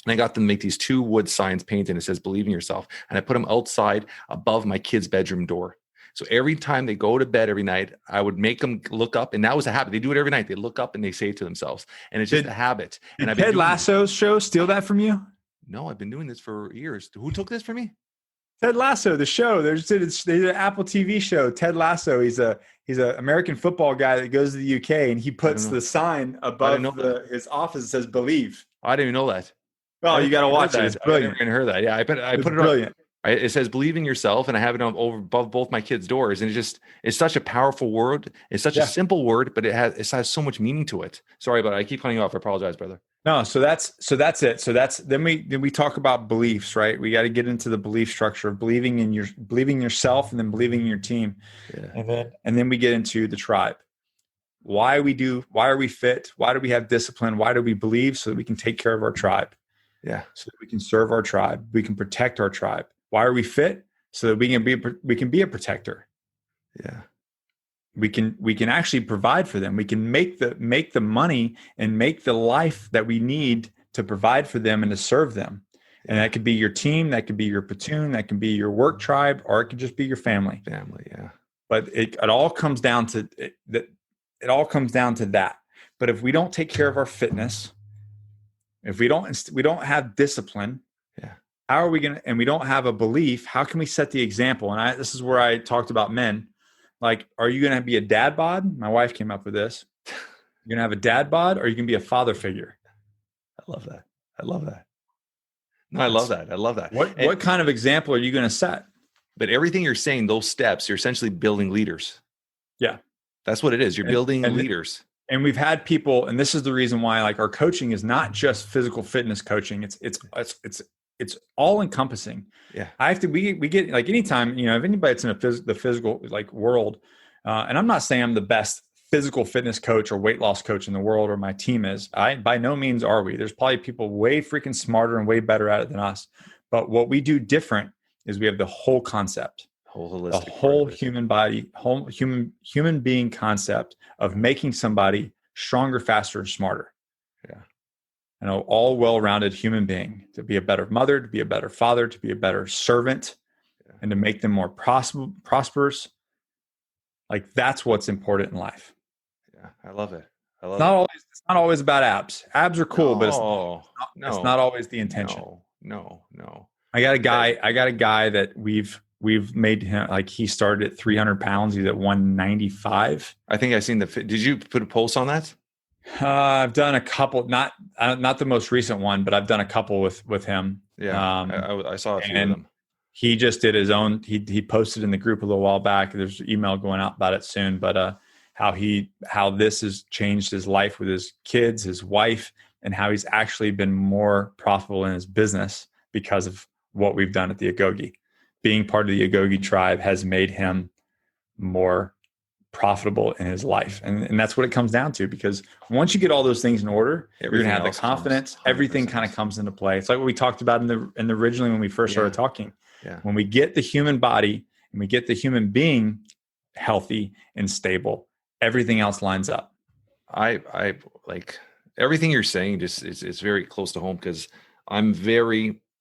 and I got them to make these 2 wood signs painted. And it says "Believe in yourself," and I put them outside above my kid's bedroom door. So every time they go to bed every night, I would make them look up, and that was a habit. They do it every night. They look up and they say it to themselves, and it's just a habit. Did Ted Lasso's show steal that from you? No, I've been doing this for years. Who took this from me? Ted Lasso, the show. They did an Apple TV show. Ted Lasso. He's a American football guy that goes to the UK, and he puts the sign above his office that says "Believe." I didn't even know that. Oh, you got to watch it. It's brilliant. I never heard that. Yeah, I put it brilliant. on. It says "Believe in yourself," and I have it above both my kids' doors. And it's such a powerful word. It's such a simple word, but it has so much meaning to it. Sorry, but I keep cutting you off. I apologize, brother. No, so that's it. So then we talk about beliefs, right? We got to get into the belief structure of believing in yourself, and then believing in your team, and then we get into the tribe. Why are we fit? Why do we have discipline? Why do we believe? So that we can take care of our tribe. Yeah. So that we can serve our tribe. We can protect our tribe. Why are we fit? So that we can be a protector. Yeah. We can actually provide for them. We can make the money and make the life that we need to provide for them and to serve them. And that could be your team, that could be your platoon, that can be your work tribe, or it could just be your family. Family, yeah. But it all comes down to that. It all comes down to that. But if we don't take care of our fitness, if we don't have discipline, how are we going to, and we don't have a belief, how can we set the example? And this is where I talked about men. Like, are you going to be a dad bod? My wife came up with this. You're going to have a dad bod, or are you going to be a father figure? I love that. No, I love that. What kind of example are you going to set? But everything you're saying, those steps, you're essentially building leaders. Yeah. That's what it is. You're building leaders. And we've had people, and this is the reason why, like, our coaching is not just physical fitness coaching. It's all encompassing. Yeah. We get, like, anytime, if anybody that's in the physical, like, world, and I'm not saying I'm the best physical fitness coach or weight loss coach in the world, or my team is. By no means are we. There's probably people way freaking smarter and way better at it than us. But what we do different is we have the whole concept, the whole human body, whole human being concept of making somebody stronger, faster, and smarter. Yeah. And an all well-rounded human being, to be a better mother, to be a better father, to be a better servant, and to make them more prosperous. Like, that's what's important in life. Yeah, I love it. It's not always about abs. Abs are cool, but it's not always the intention. No. I got a guy that we've made him, like, he started at 300 pounds. He's at 195. I think I've seen did you put a post on that? I've done a couple, not the most recent one, but I've done a couple with him. Yeah. I saw a few of them. He just did his own, he posted in the group a little while back. There's an email going out about it soon, but how this has changed his life with his kids, his wife, and how he's actually been more profitable in his business because of what we've done at the Agoge. Being part of the Agoge tribe has made him more profitable in his life. And that's what it comes down to, because once you get all those things in order, you're going to have the confidence. Everything kind of comes into play. It's like what we talked about in the originally when we first started talking. Yeah. When we get the human body and we get the human being healthy and stable, everything else lines up. I like everything you're saying. Just it's very close to home, because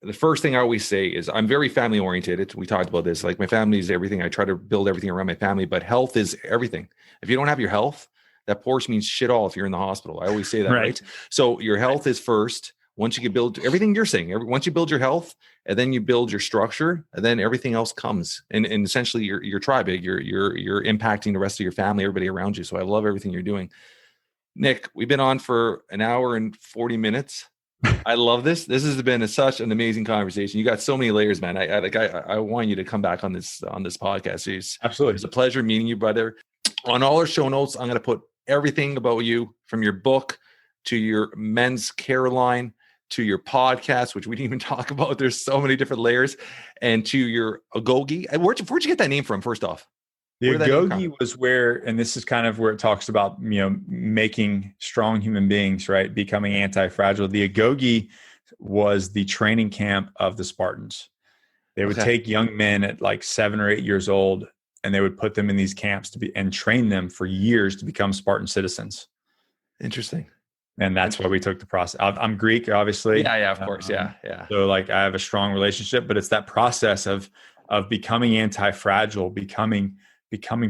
the first thing I always say is I'm very family oriented. We talked about this. Like, my family is everything. I try to build everything around my family, but health is everything. If you don't have your health, that Porsche means shit all if you're in the hospital. I always say that, right? So your health is first. Once you can build everything you're saying, once you build your health, and then you build your structure, and then everything else comes. And essentially your tribe, you're impacting the rest of your family, everybody around you. So I love everything you're doing. Nick, we've been on for an hour and 40 minutes. I love this. This has been such an amazing conversation. You got so many layers, man. I want you to come back on this podcast. Absolutely. It's a pleasure meeting you, brother. On all our show notes, I'm going to put everything about you, from your book to your men's care line to your podcast, which we didn't even talk about. There's so many different layers, and to your Agoge. Where'd you get that name from, first off? The Where did that name come? Agoge was where, and this is kind of where it talks about, making strong human beings, right? Becoming anti-fragile. The Agoge was the training camp of the Spartans. They would take young men at like 7 or 8 years old, and they would put them in these camps and train them for years to become Spartan citizens. Interesting. And that's why we took the process. I'm Greek, obviously. Yeah, of course. Yeah. So like I have a strong relationship, but it's that process of becoming anti-fragile, becoming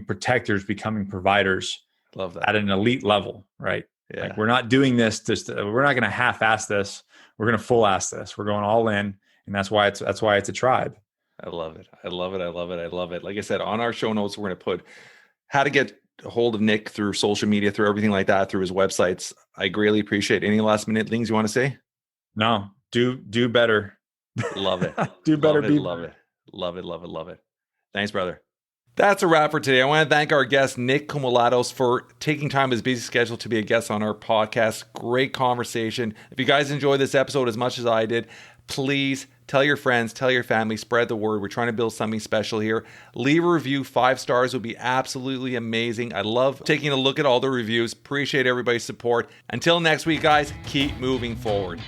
protectors, becoming providers. Love that. At an elite level, right? Yeah. Like we're not doing this we're not going to half-ass this. We're going to full-ass this. We're going all in, and that's why it's a tribe. I love it. I love it. Like I said, on our show notes, we're going to put how to get a hold of Nick through social media, through everything like that, through his websites. I greatly appreciate any last minute things you want to say. No, do better. Love it. Do better. Love it. Thanks, brother. That's a wrap for today. I want to thank our guest, Nick Koumalatsos, for taking time out of his busy schedule to be a guest on our podcast. Great conversation. If you guys enjoyed this episode as much as I did, please tell your friends, tell your family, spread the word. We're trying to build something special here. Leave a review. 5 stars would be absolutely amazing. I love taking a look at all the reviews. Appreciate everybody's support. Until next week, guys, keep moving forward.